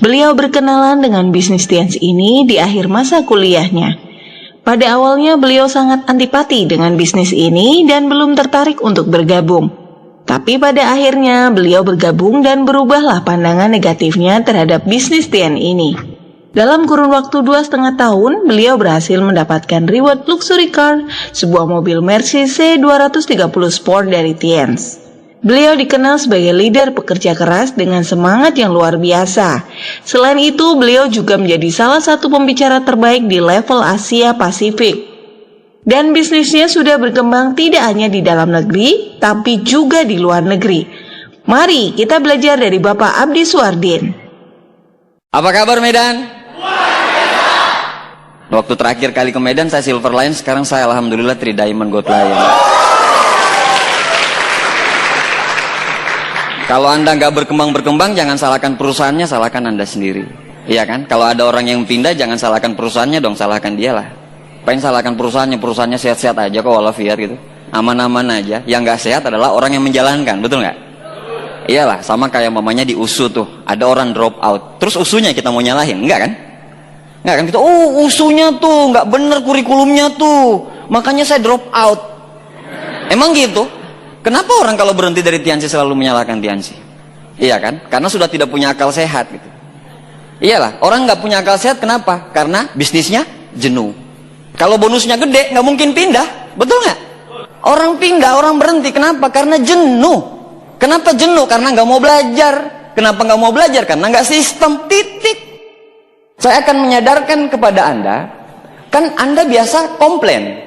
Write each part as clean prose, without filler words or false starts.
Beliau berkenalan dengan bisnis Tians ini di akhir masa kuliahnya. Pada awalnya beliau sangat antipati dengan bisnis ini dan belum tertarik untuk bergabung. Tapi pada akhirnya beliau bergabung dan berubahlah pandangan negatifnya terhadap bisnis Tian ini. Dalam kurun waktu 2,5 tahun, beliau berhasil mendapatkan reward luxury car, sebuah mobil Mercedes C230 Sport dari Tians. Beliau dikenal sebagai leader pekerja keras dengan semangat yang luar biasa. Selain itu, beliau juga menjadi salah satu pembicara terbaik di level Asia Pasifik. Dan bisnisnya sudah berkembang tidak hanya di dalam negeri, tapi juga di luar negeri. Mari kita belajar dari Bapak Abdi Suardin. Apa kabar Medan? Waktu terakhir kali ke Medan saya Silver Lion, sekarang saya alhamdulillah Tri Diamond Gold Lion. Kalau Anda nggak berkembang-berkembang, jangan salahkan perusahaannya, salahkan Anda sendiri. Iya kan? Kalau ada orang yang pindah, jangan salahkan perusahaannya dong, salahkan dia lah. Pengen salahkan perusahaannya sehat-sehat aja kok walafiat gitu. Aman-aman aja. Yang nggak sehat adalah orang yang menjalankan, betul nggak? Iyalah, sama kayak mamanya di USU tuh, ada orang drop out. Terus USU-nya kita mau nyalahin, enggak kan? Enggak kan kita, USU-nya tuh nggak bener kurikulumnya tuh, makanya saya drop out. Emang gitu? Kenapa orang kalau berhenti dari Tiansi selalu menyalahkan Tiansi? Iya kan? Karena sudah tidak punya akal sehat gitu. Iyalah, orang nggak punya akal sehat kenapa? Karena bisnisnya jenuh. Kalau bonusnya gede, nggak mungkin pindah, betul nggak? Orang pindah, orang berhenti, kenapa? Karena jenuh. Kenapa jenuh? Karena nggak mau belajar. Kenapa nggak mau belajar? Karena nggak sistem, titik. Saya akan menyadarkan kepada Anda, kan Anda biasa komplain.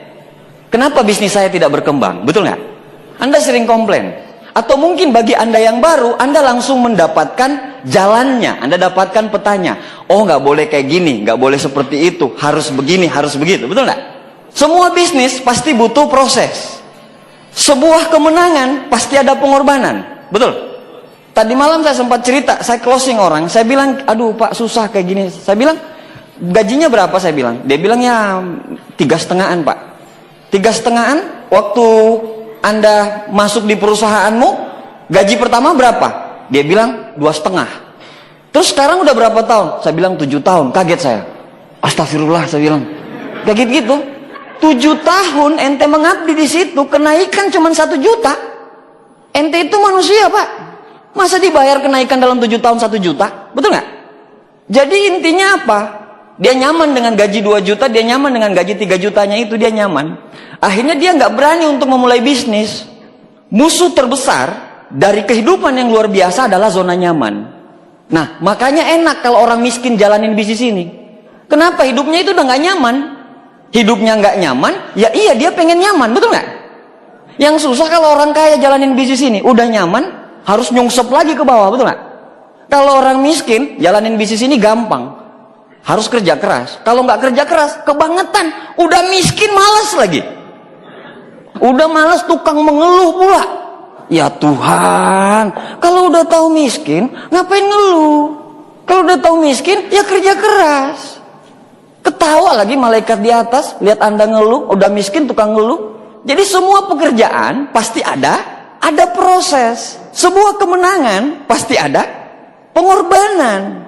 Kenapa bisnis saya tidak berkembang? Betul nggak? Anda sering komplain. Atau mungkin bagi Anda yang baru, Anda langsung mendapatkan jalannya. Anda dapatkan petanya. Oh nggak boleh kayak gini, nggak boleh seperti itu. Harus begini, harus begitu. Betul nggak? Semua bisnis pasti butuh proses. Sebuah kemenangan pasti ada pengorbanan. Betul? Tadi malam saya sempat cerita, saya closing orang, saya bilang, aduh Pak susah kayak gini. Saya bilang, gajinya berapa? Saya bilang, dia bilang ya 3,5-an Pak. 3,5-an, waktu Anda masuk di perusahaanmu, gaji pertama berapa? Dia bilang 2,5. Terus sekarang udah berapa tahun? Saya bilang 7 tahun, kaget saya. Astagfirullah, saya bilang, kaget gitu. 7 tahun ente mengabdi di situ, kenaikan cuma 1 juta. Ente itu manusia Pak. Masa dibayar kenaikan dalam 7 tahun 1 juta? Betul nggak? Jadi intinya apa? Dia nyaman dengan gaji 2 juta, dia nyaman dengan gaji 3 jutanya itu, dia nyaman. Akhirnya dia nggak berani untuk memulai bisnis. Musuh terbesar dari kehidupan yang luar biasa adalah zona nyaman. Nah, makanya enak kalau orang miskin jalanin bisnis ini. Kenapa? Hidupnya itu udah nggak nyaman. Hidupnya nggak nyaman, ya iya dia pengen nyaman, betul nggak? Yang susah kalau orang kaya jalanin bisnis ini, udah nyaman, harus nyungsep lagi ke bawah, betul nggak? Kalau orang miskin jalanin bisnis ini gampang, harus kerja keras. Kalau nggak kerja keras, kebangetan. Udah miskin malas lagi, udah malas tukang mengeluh pula. Ya Tuhan, kalau udah tahu miskin, ngapain ngeluh? Kalau udah tahu miskin, ya kerja keras. Ketawa lagi malaikat di atas, lihat Anda ngeluh, udah miskin tukang ngeluh. Jadi semua pekerjaan pasti ada proses. Sebuah kemenangan pasti ada pengorbanan.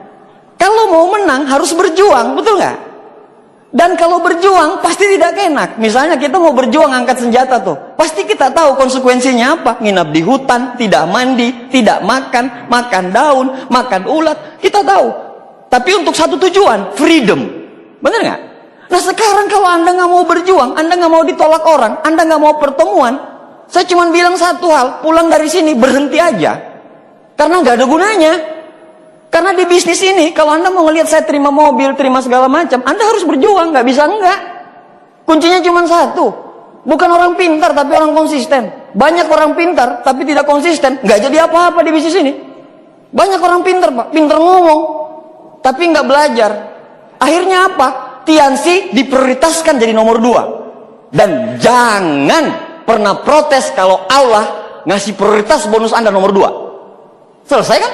Kalau mau menang harus berjuang, betul nggak? Dan kalau berjuang pasti tidak enak. Misalnya kita mau berjuang angkat senjata tuh, pasti kita tahu konsekuensinya apa. Nginap di hutan, tidak mandi, tidak makan, makan daun, makan ulat, kita tahu. Tapi untuk satu tujuan, freedom. Benar nggak? Nah sekarang kalau Anda nggak mau berjuang, Anda nggak mau ditolak orang, Anda nggak mau pertemuan, saya cuma bilang satu hal, pulang dari sini berhenti aja. Karena nggak ada gunanya. Karena di bisnis ini, kalau Anda mau ngelihat saya terima mobil, terima segala macam, Anda harus berjuang, nggak bisa enggak. Kuncinya cuma satu, bukan orang pintar tapi orang konsisten. Banyak orang pintar tapi tidak konsisten, nggak jadi apa-apa di bisnis ini. Banyak orang pintar Pak, pintar ngomong, tapi nggak belajar. Akhirnya apa? Tiansi diprioritaskan jadi nomor 2. Dan jangan pernah protes kalau Allah ngasih prioritas bonus Anda nomor 2. Selesai kan?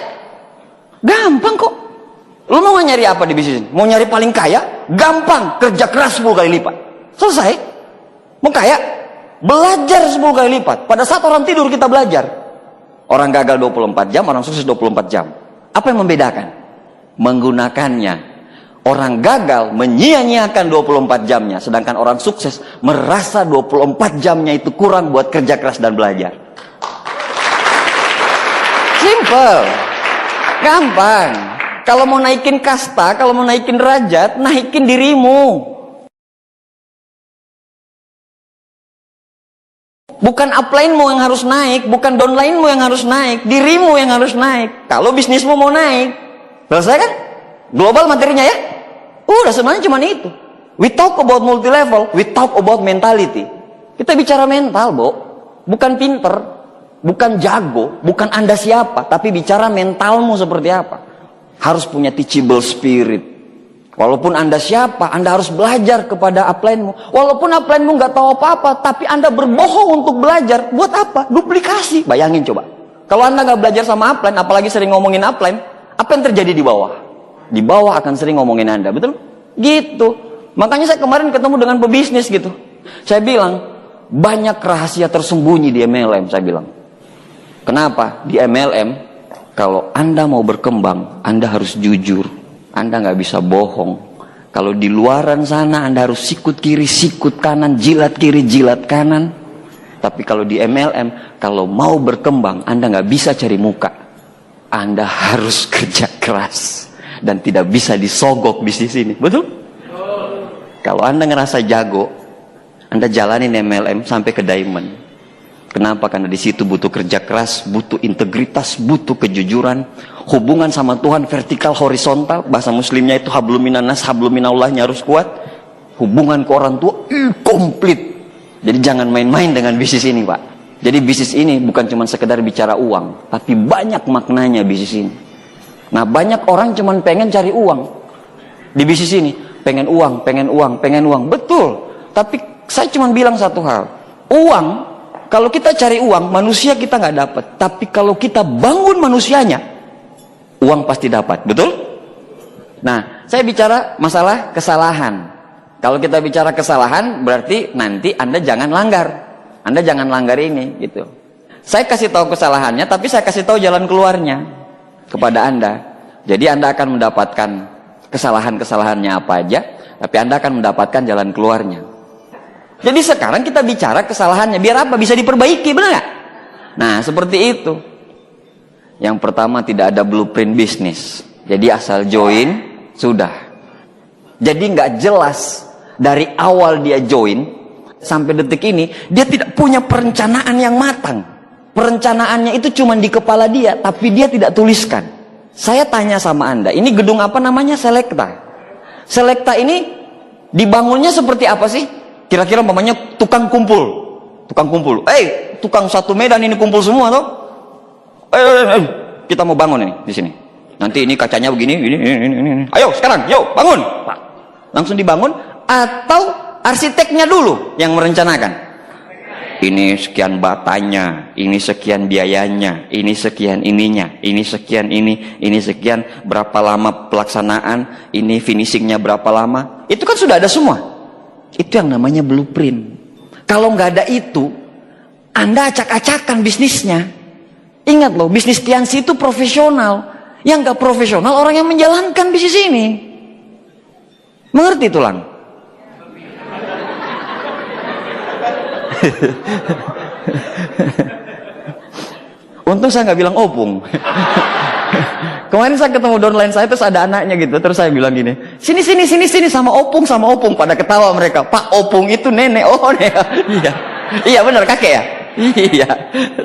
Gampang kok. Lu mau nyari apa di bisnis ini? Mau nyari paling kaya? Gampang, kerja keras 10 kali lipat. Selesai. Mau kaya? Belajar 10 kali lipat. Pada saat orang tidur kita belajar. Orang gagal 24 jam, orang sukses 24 jam. Apa yang membedakan? menggunakannya. Orang gagal menyia-nyiakan 24 jamnya, sedangkan orang sukses merasa 24 jamnya itu kurang buat kerja keras dan belajar. Simple, gampang. Kalau mau naikin kasta, kalau mau naikin derajat, naikin dirimu. Bukan upline-mu yang harus naik, bukan downline-mu yang harus naik, dirimu yang harus naik. Kalau bisnismu mau naik, selesai kan? Global materinya ya? Udah sebenarnya cuma itu. We talk about multi level, we talk about mentality. Kita bicara mental, Bo. Bukan pinter, bukan jago, bukan Anda siapa, tapi bicara mentalmu seperti apa. Harus punya teachable spirit. Walaupun Anda siapa, Anda harus belajar kepada upline-mu. Walaupun upline-mu nggak tahu apa-apa, tapi Anda berbohong untuk belajar. Buat apa? Duplikasi. Bayangin coba. Kalau Anda nggak belajar sama upline, apalagi sering ngomongin upline, apa yang terjadi di bawah? Di bawah akan sering ngomongin Anda, betul? Gitu. Makanya saya kemarin ketemu dengan pebisnis gitu. Saya bilang, banyak rahasia tersembunyi di MLM, saya bilang. Kenapa? Di MLM, kalau Anda mau berkembang, Anda harus jujur. Anda nggak bisa bohong. Kalau di luaran sana, Anda harus sikut kiri, sikut kanan, jilat kiri, jilat kanan. Tapi kalau di MLM, kalau mau berkembang, Anda nggak bisa cari muka. Anda harus kerja keras. Dan tidak bisa disogok bisnis ini, betul? Kalau Anda ngerasa jago, Anda jalanin MLM sampai ke diamond. Kenapa? Karena di situ butuh kerja keras, butuh integritas, butuh kejujuran, hubungan sama Tuhan vertikal horizontal. Bahasa Muslimnya itu hablum minanas, hablum minallahnya harus kuat. Hubungan ke orang tua komplit. Jadi jangan main-main dengan bisnis ini, Pak. Jadi bisnis ini bukan cuma sekedar bicara uang, tapi banyak maknanya bisnis ini. Nah, banyak orang cuma pengen cari uang di bisnis ini, pengen uang, pengen uang, pengen uang. Betul. Tapi saya cuma bilang satu hal, uang, kalau kita cari uang, manusia kita nggak dapat. Tapi kalau kita bangun manusianya, uang pasti dapat. Betul? Nah, saya bicara masalah kesalahan. Kalau kita bicara kesalahan, berarti nanti Anda jangan langgar. Anda jangan langgar ini, gitu. Saya kasih tahu kesalahannya, tapi saya kasih tahu jalan keluarnya kepada Anda. Jadi Anda akan mendapatkan kesalahan-kesalahannya apa aja, tapi Anda akan mendapatkan jalan keluarnya. Jadi sekarang kita bicara kesalahannya, biar apa? Bisa diperbaiki, benar nggak? Nah, seperti itu. Yang pertama, tidak ada blueprint bisnis. Jadi asal join, sudah. Jadi nggak jelas dari awal dia join sampai detik ini, dia tidak punya perencanaan yang matang. Perencanaannya itu cuma di kepala dia, tapi dia tidak tuliskan. Saya tanya sama Anda, ini gedung apa namanya? Selekta. Selekta ini dibangunnya seperti apa sih? Kira-kira umpamanya tukang kumpul. Tukang kumpul. Tukang satu Medan ini kumpul semua toh? Kita mau bangun ini di sini. Nanti ini kacanya begini, ini. Ayo sekarang, yuk bangun. Pak. Langsung dibangun atau arsiteknya dulu yang merencanakan? Ini sekian batanya, ini sekian biayanya, ini sekian ininya, ini sekian ini sekian, berapa lama pelaksanaan, ini finishingnya berapa lama. Itu kan sudah ada semua. Itu yang namanya blueprint. Kalau nggak ada itu, Anda acak-acakan bisnisnya. Ingat loh, bisnis Tiansi itu profesional. Yang nggak profesional orang yang menjalankan bisnis ini. Mengerti tulang? Untung saya nggak bilang opung. Kemarin saya ketemu downline saya, terus ada anaknya gitu, terus saya bilang gini, sini sama opung pada ketawa mereka. Pak, opung itu nenek. Oh nenek. Iya benar, kakek ya. Iya,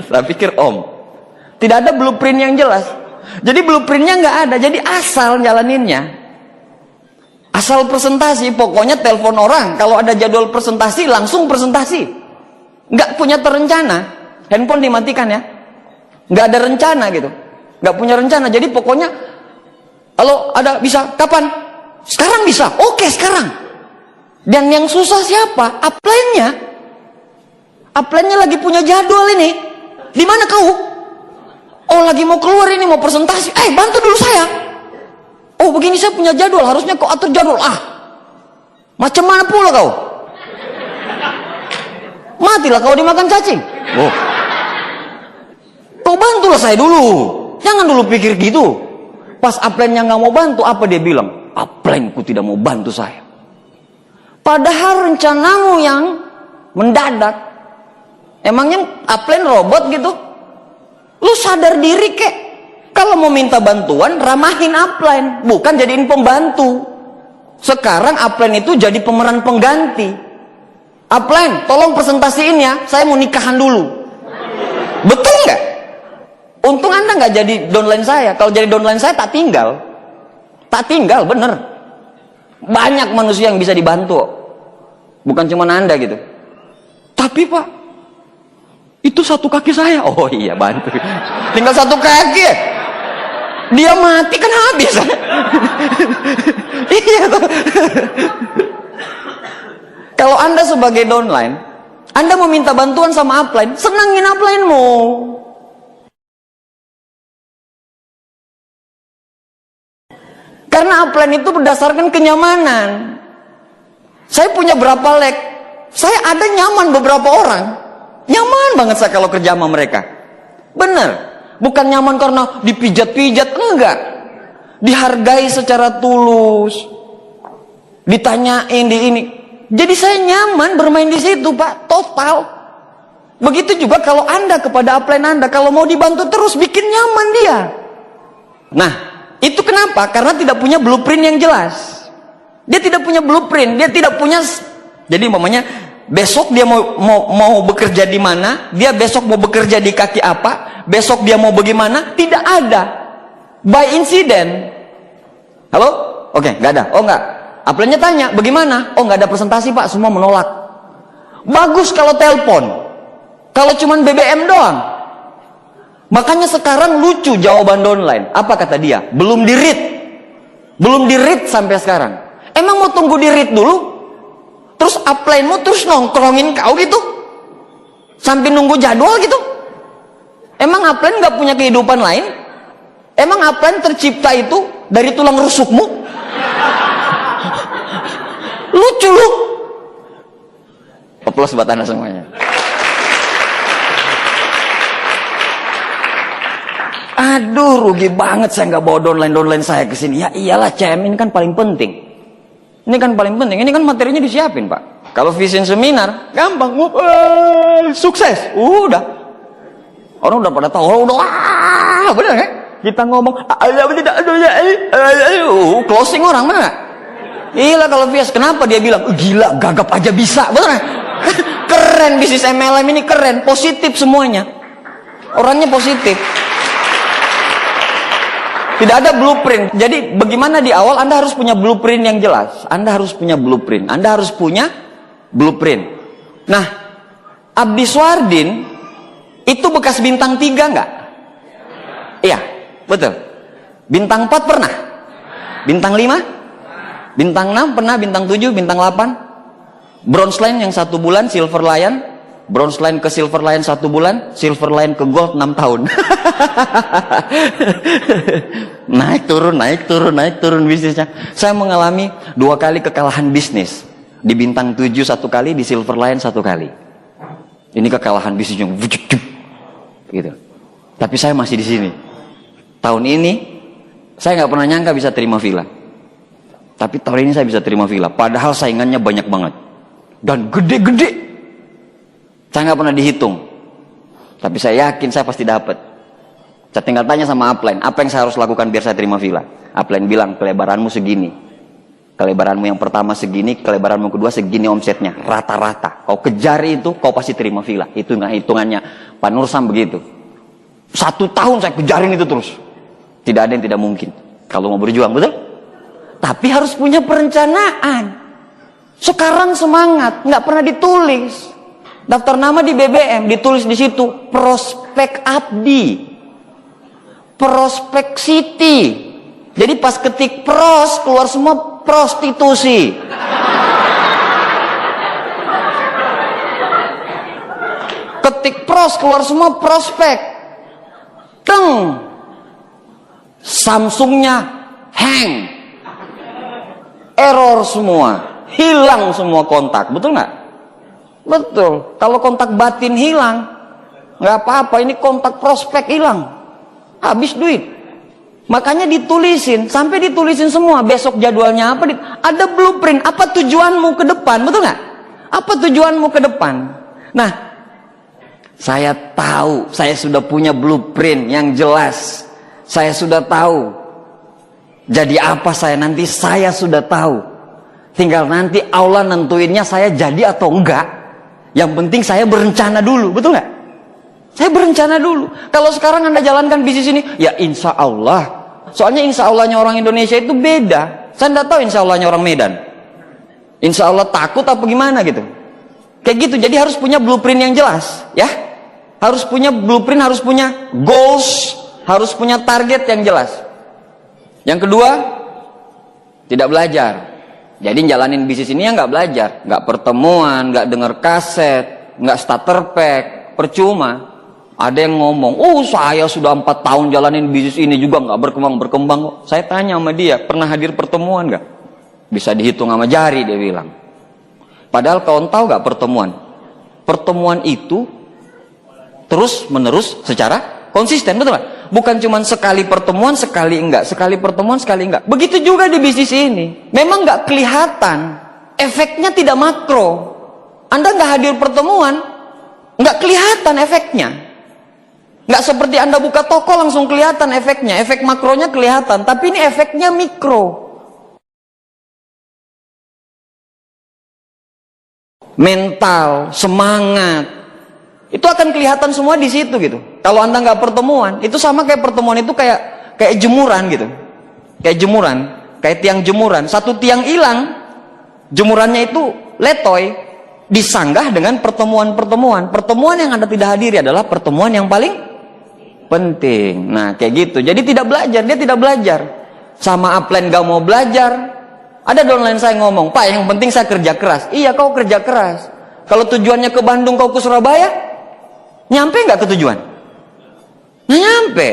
saya pikir om. Tidak ada blueprint yang jelas. Jadi blueprintnya nggak ada, jadi asal jalaninnya. Asal presentasi, pokoknya telepon orang, kalau ada jadwal presentasi langsung presentasi. Nggak punya terencana, handphone dimatikan ya, nggak ada rencana gitu, nggak punya rencana. Jadi pokoknya kalau ada bisa kapan? Sekarang bisa, oke sekarang. Dan yang susah siapa? Upline-nya. Upline-nya lagi punya jadwal ini. Di mana kau? Oh lagi mau keluar ini, mau presentasi. Bantu dulu saya. Oh begini saya punya jadwal, harusnya kau atur jadwal. Macam mana pula kau? Matilah kau dimakan cacing. Kau bantulah saya dulu. Jangan dulu pikir gitu. Pas upline-nya nggak mau bantu, apa dia bilang? Upline-ku tidak mau bantu saya. Padahal rencanamu yang mendadak. Emangnya upline robot gitu? Lu sadar diri kek. Kalau mau minta bantuan, ramahin upline, bukan jadiin pembantu. Sekarang upline itu jadi pemeran pengganti. Upline, tolong presentasiin ya, saya mau nikahan dulu. Betul nggak? Untung Anda nggak jadi downline saya. Kalau jadi downline saya tak tinggal. Tak tinggal, bener. Banyak manusia yang bisa dibantu. Bukan cuma Anda gitu. Tapi Pak, itu satu kaki saya. Oh iya, bantu. Tinggal satu kaki. Dia mati kan habis. Iya. Kalau Anda sebagai downline, Anda mau minta bantuan sama upline, senangin upline-mu. Karena upline itu berdasarkan kenyamanan. Saya punya berapa leg, saya ada nyaman beberapa orang. Nyaman banget saya kalau kerja sama mereka. Bener. Bukan nyaman karena dipijat-pijat, enggak. Dihargai secara tulus. Ditanyain di ini. Jadi saya nyaman bermain di situ, Pak, total. Begitu juga kalau Anda kepada upline Anda, kalau mau dibantu terus bikin nyaman dia. Nah, itu kenapa? Karena tidak punya blueprint yang jelas. Dia tidak punya blueprint, dia tidak punya. Jadi umpamanya besok dia mau bekerja di mana, dia besok mau bekerja di kaki apa, besok dia mau bagaimana, tidak ada. By incident. Halo? Oke, nggak ada. Oh nggak. Upline-nya tanya, bagaimana? Oh nggak ada presentasi Pak, semua menolak. Bagus kalau telepon. Kalau cuman BBM doang. Makanya sekarang lucu jawaban downline. Apa kata dia? Belum di-read. Belum di-read sampai sekarang. Emang mau tunggu di-read dulu? Terus upline-mu terus nongkrongin kau gitu? Sampai nunggu jadwal gitu? Emang upline nggak punya kehidupan lain? Emang upline tercipta itu dari tulang rusukmu? Lucu lu. Aplaus buat Anda semuanya. Aduh, rugi banget saya nggak bawa downline saya ke sini. Ya iyalah, CM ini kan paling penting. Ini kan paling penting. Ini kan materinya disiapin, Pak. Kalau vision seminar, gampang. Sukses. Udah. Orang udah pada tahu. Udah. Bener kan? Kita ngomong. Closing orang mana? Gila kalau Vias. Kenapa dia bilang? Gila, gagap aja bisa. Bener kan? Keren bisnis MLM ini, keren. Positif semuanya. Orangnya positif. Tidak ada blueprint. Jadi bagaimana di awal Anda harus punya blueprint yang jelas. Anda harus punya blueprint. Anda harus punya blueprint. Nah, Abdi Swardin itu bekas bintang 3 enggak? Iya, betul. Bintang 4 pernah? Bintang 5? Bintang 6 pernah? Bintang 7? Bintang 8? Bronze line yang 1 bulan, silver lion. Bronze line ke silver lion 1 bulan, silver lion ke gold 6 tahun. Naik turun bisnisnya. Saya mengalami 2 kali kekalahan bisnis. Di bintang 7 1 kali, di silver lion 1 kali. Ini kekalahan bisnis yang gitu. Tapi saya masih di sini. Tahun ini saya nggak pernah nyangka bisa terima villa. Tapi tahun ini saya bisa terima villa. Padahal saingannya banyak banget dan gede-gede. Saya nggak pernah dihitung, tapi saya yakin saya pasti dapat. Saya tinggal tanya sama upline, apa yang saya harus lakukan biar saya terima villa? Upline bilang, kelebaranmu segini, kelebaranmu yang pertama segini, kelebaranmu kedua segini omsetnya, rata-rata. Kau kejar itu, kau pasti terima villa. Itu nggak hitungannya. Pak Nursam begitu. 1 tahun saya kejarin itu terus. Tidak ada yang tidak mungkin kalau mau berjuang, betul? Tapi harus punya perencanaan. Sekarang semangat, nggak pernah ditulis. Daftar nama di BBM, ditulis di situ prospek Abdi, prospek Siti. Jadi pas ketik pros keluar semua prostitusi. Ketik pros keluar semua prospek. Teng, Samsungnya hang, error semua, hilang semua kontak, betul nggak? Betul. Kalau kontak batin hilang, nggak apa-apa. Ini kontak prospek hilang, habis duit. Makanya ditulisin, sampai ditulisin semua. Besok jadwalnya apa? Ada blueprint. Apa tujuanmu ke depan? Betul nggak? Apa tujuanmu ke depan? Nah, saya tahu, saya sudah punya blueprint yang jelas. Saya sudah tahu. Jadi apa saya nanti? Saya sudah tahu. Tinggal nanti Allah nentuinnya saya jadi atau enggak. Yang penting saya berencana dulu. Betul nggak? Saya berencana dulu. Kalau sekarang Anda jalankan bisnis ini, ya insya Allah. Soalnya insya Allahnya orang Indonesia itu beda. Saya tidak tahu insya Allahnya orang Medan. Insya Allah takut apa gimana gitu. Kayak gitu. Jadi harus punya blueprint yang jelas, ya. Harus punya blueprint, harus punya goals, harus punya target yang jelas. Yang kedua, tidak belajar. Jadi jalanin bisnis ini ya nggak belajar, nggak pertemuan, nggak denger kaset, nggak starter pack, percuma. Ada yang ngomong, oh saya sudah 4 tahun jalanin bisnis ini juga nggak berkembang kok. Saya tanya sama dia, pernah hadir pertemuan nggak? Bisa dihitung sama jari, dia bilang. Padahal kawan tahu nggak pertemuan? Pertemuan itu terus menerus secara konsisten, betul nggak? Bukan cuma sekali pertemuan, sekali enggak, sekali pertemuan, sekali enggak. Begitu juga di bisnis ini. Memang nggak kelihatan, efeknya tidak makro. Anda nggak hadir pertemuan, nggak kelihatan efeknya. Nggak seperti Anda buka toko langsung kelihatan efeknya. Efek makronya kelihatan, tapi ini efeknya mikro. Mental, semangat, itu akan kelihatan semua di situ gitu. Kalau Anda nggak pertemuan, itu sama kayak pertemuan itu kayak jemuran gitu. Kayak jemuran, kayak tiang jemuran. Satu tiang hilang, jemurannya itu letoy, disanggah dengan pertemuan-pertemuan. Pertemuan yang Anda tidak hadiri adalah pertemuan yang paling penting. Nah kayak gitu. Jadi tidak belajar, dia tidak belajar. Sama upline gak mau belajar. Ada downline saya ngomong, Pak yang penting saya kerja keras. Iya kau kerja keras. Kalau tujuannya ke Bandung, kau ke Surabaya, nyampe nggak ke tujuan? Nah, nyampe.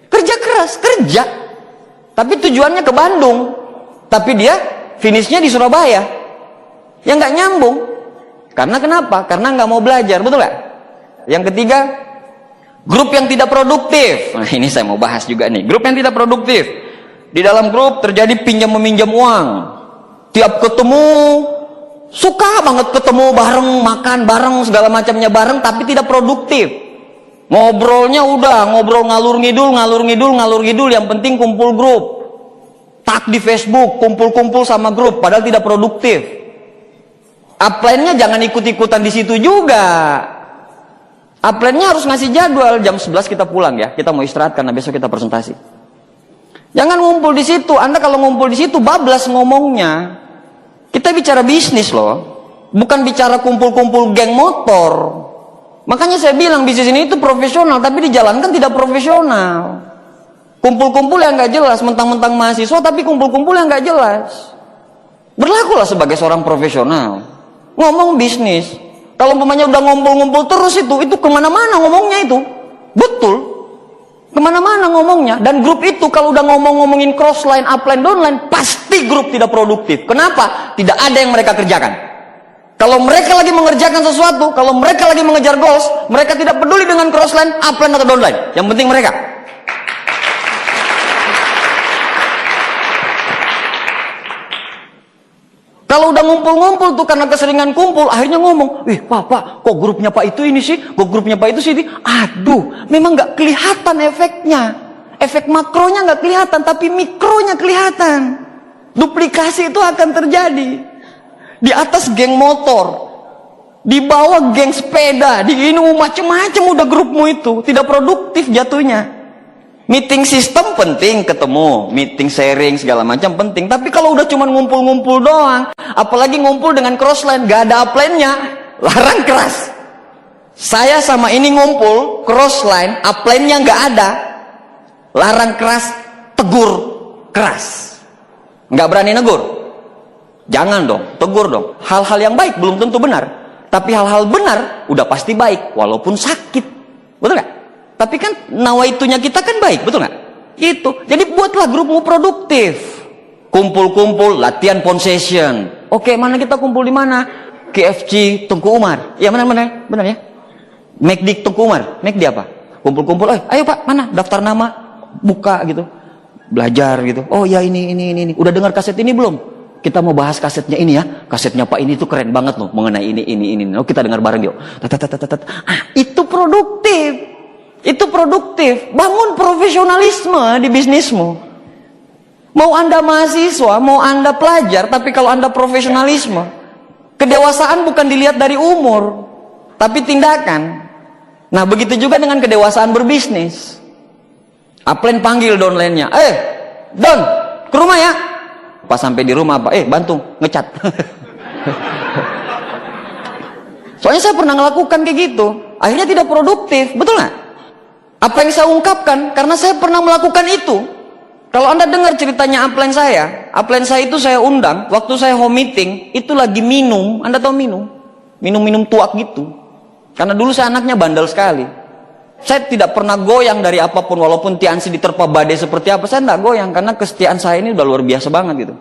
Kerja keras, kerja. Tapi tujuannya ke Bandung. Tapi dia finishnya di Surabaya. Ya nggak nyambung. Karena kenapa? Karena nggak mau belajar, betul nggak? Yang ketiga, grup yang tidak produktif. Nah ini saya mau bahas juga nih. Grup yang tidak produktif. Di dalam grup terjadi pinjam meminjam uang. Tiap ketemu suka banget ketemu bareng, makan bareng, segala macamnya bareng, tapi tidak produktif. Ngobrolnya udah ngobrol ngalur ngidul. Yang penting kumpul grup. Tag di Facebook, kumpul-kumpul sama grup, padahal tidak produktif. Upline-nya jangan ikut-ikutan di situ juga. Upline-nya harus ngasih jadwal, jam 11 kita pulang ya. Kita mau istirahat karena besok kita presentasi. Jangan ngumpul di situ. Anda kalau ngumpul di situ bablas ngomongnya. Kita bicara bisnis loh. Bukan bicara kumpul-kumpul geng motor. Makanya saya bilang bisnis ini itu profesional, tapi dijalankan tidak profesional. Kumpul-kumpul yang nggak jelas, mentang-mentang mahasiswa tapi kumpul-kumpul yang nggak jelas. Berlakulah sebagai seorang profesional. Ngomong bisnis. Kalau umpamanya udah ngumpul-ngumpul terus itu kemana-mana ngomongnya itu. Betul. Kemana-mana ngomongnya. Dan grup itu kalau udah ngomongin crossline, upline, downline, pasti grup tidak produktif. Kenapa? Tidak ada yang mereka kerjakan. Kalau mereka lagi mengerjakan sesuatu, kalau mereka lagi mengejar goals, mereka tidak peduli dengan crossline, upline, atau downline. Yang penting mereka. Kalau udah ngumpul-ngumpul tuh karena keseringan kumpul, akhirnya ngomong, Pak, kok grupnya Pak itu ini sih, kok grupnya Pak itu sih ini. Aduh, memang nggak kelihatan efeknya. Efek makronya nggak kelihatan, tapi mikronya kelihatan. Duplikasi itu akan terjadi. Di atas geng motor, di bawah geng sepeda, di ini macem-macem udah grupmu itu, tidak produktif jatuhnya. Meeting sistem penting, ketemu, meeting sharing segala macam penting. Tapi kalau udah cuma ngumpul-ngumpul doang, apalagi ngumpul dengan crossline, gak ada upline-nya, larang keras. Saya sama ini ngumpul, crossline, upline-nya gak ada, larang keras, tegur keras. Gak berani negur. Jangan dong, tegur dong. Hal-hal yang baik belum tentu benar. Tapi hal-hal benar udah pasti baik, walaupun sakit. Betul gak? Tapi kan nawaitunya kita kan baik, betul nggak? Itu. Jadi buatlah grupmu produktif. Kumpul-kumpul, latihan phone session. Oke, mana kita kumpul di mana? KFC Tengku Umar. Ya benar ya. McD Tengku Umar. McD apa? Kumpul-kumpul. Ayo Pak, mana? Daftar nama, buka gitu. belajar gitu. Oh ya ini. Udah dengar kaset ini belum? Kita mau bahas kasetnya ini ya. Kasetnya Pak ini tuh keren banget loh mengenai ini. Oh kita dengar bareng yuk. Itu produktif. Itu produktif. Bangun profesionalisme di bisnismu. Mau Anda mahasiswa, mau Anda pelajar, tapi kalau Anda profesionalisme, kedewasaan bukan dilihat dari umur, tapi tindakan. Nah, begitu juga dengan kedewasaan berbisnis. Upline panggil downline-nya, Don, ke rumah ya. Pas sampai di rumah, apa? Bantu, ngecat. Soalnya saya pernah ngelakukan kayak gitu. Akhirnya tidak produktif, betul nggak? Apa yang saya ungkapkan, karena saya pernah melakukan itu. Kalau Anda dengar ceritanya upline saya itu saya undang, waktu saya home meeting, itu lagi minum, Anda tahu minum? Minum tuak gitu. Karena dulu saya anaknya bandel sekali. Saya tidak pernah goyang dari apapun, walaupun Tiansi diterpa badai seperti apa, saya tidak goyang, karena kesetiaan saya ini udah luar biasa banget gitu.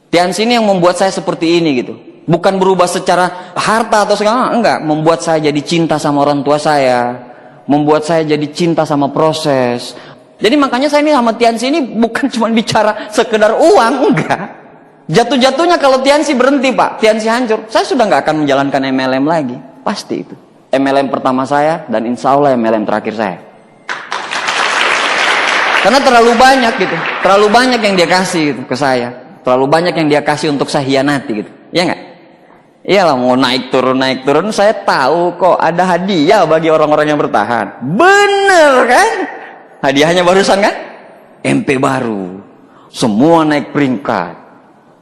Tiansi ini yang membuat saya seperti ini gitu. Bukan berubah secara harta atau segala, enggak. Membuat saya jadi cinta sama orang tua saya, membuat saya jadi cinta sama proses. Jadi makanya saya ini sama Tiansi ini bukan cuma bicara sekedar uang, enggak. Jatuh-jatuhnya kalau Tiansi berhenti Pak, Tiansi hancur, saya sudah nggak akan menjalankan MLM lagi. Pasti itu. MLM pertama saya dan insya Allah MLM terakhir saya. Karena terlalu banyak gitu, terlalu banyak yang dia kasih gitu ke saya. Terlalu banyak yang dia kasih untuk saya hianati gitu. Iya nggak? Iyalah mau naik turun, saya tahu kok ada hadiah bagi orang-orang yang bertahan. Bener kan? Hadiahnya barusan kan? MP baru. Semua naik peringkat.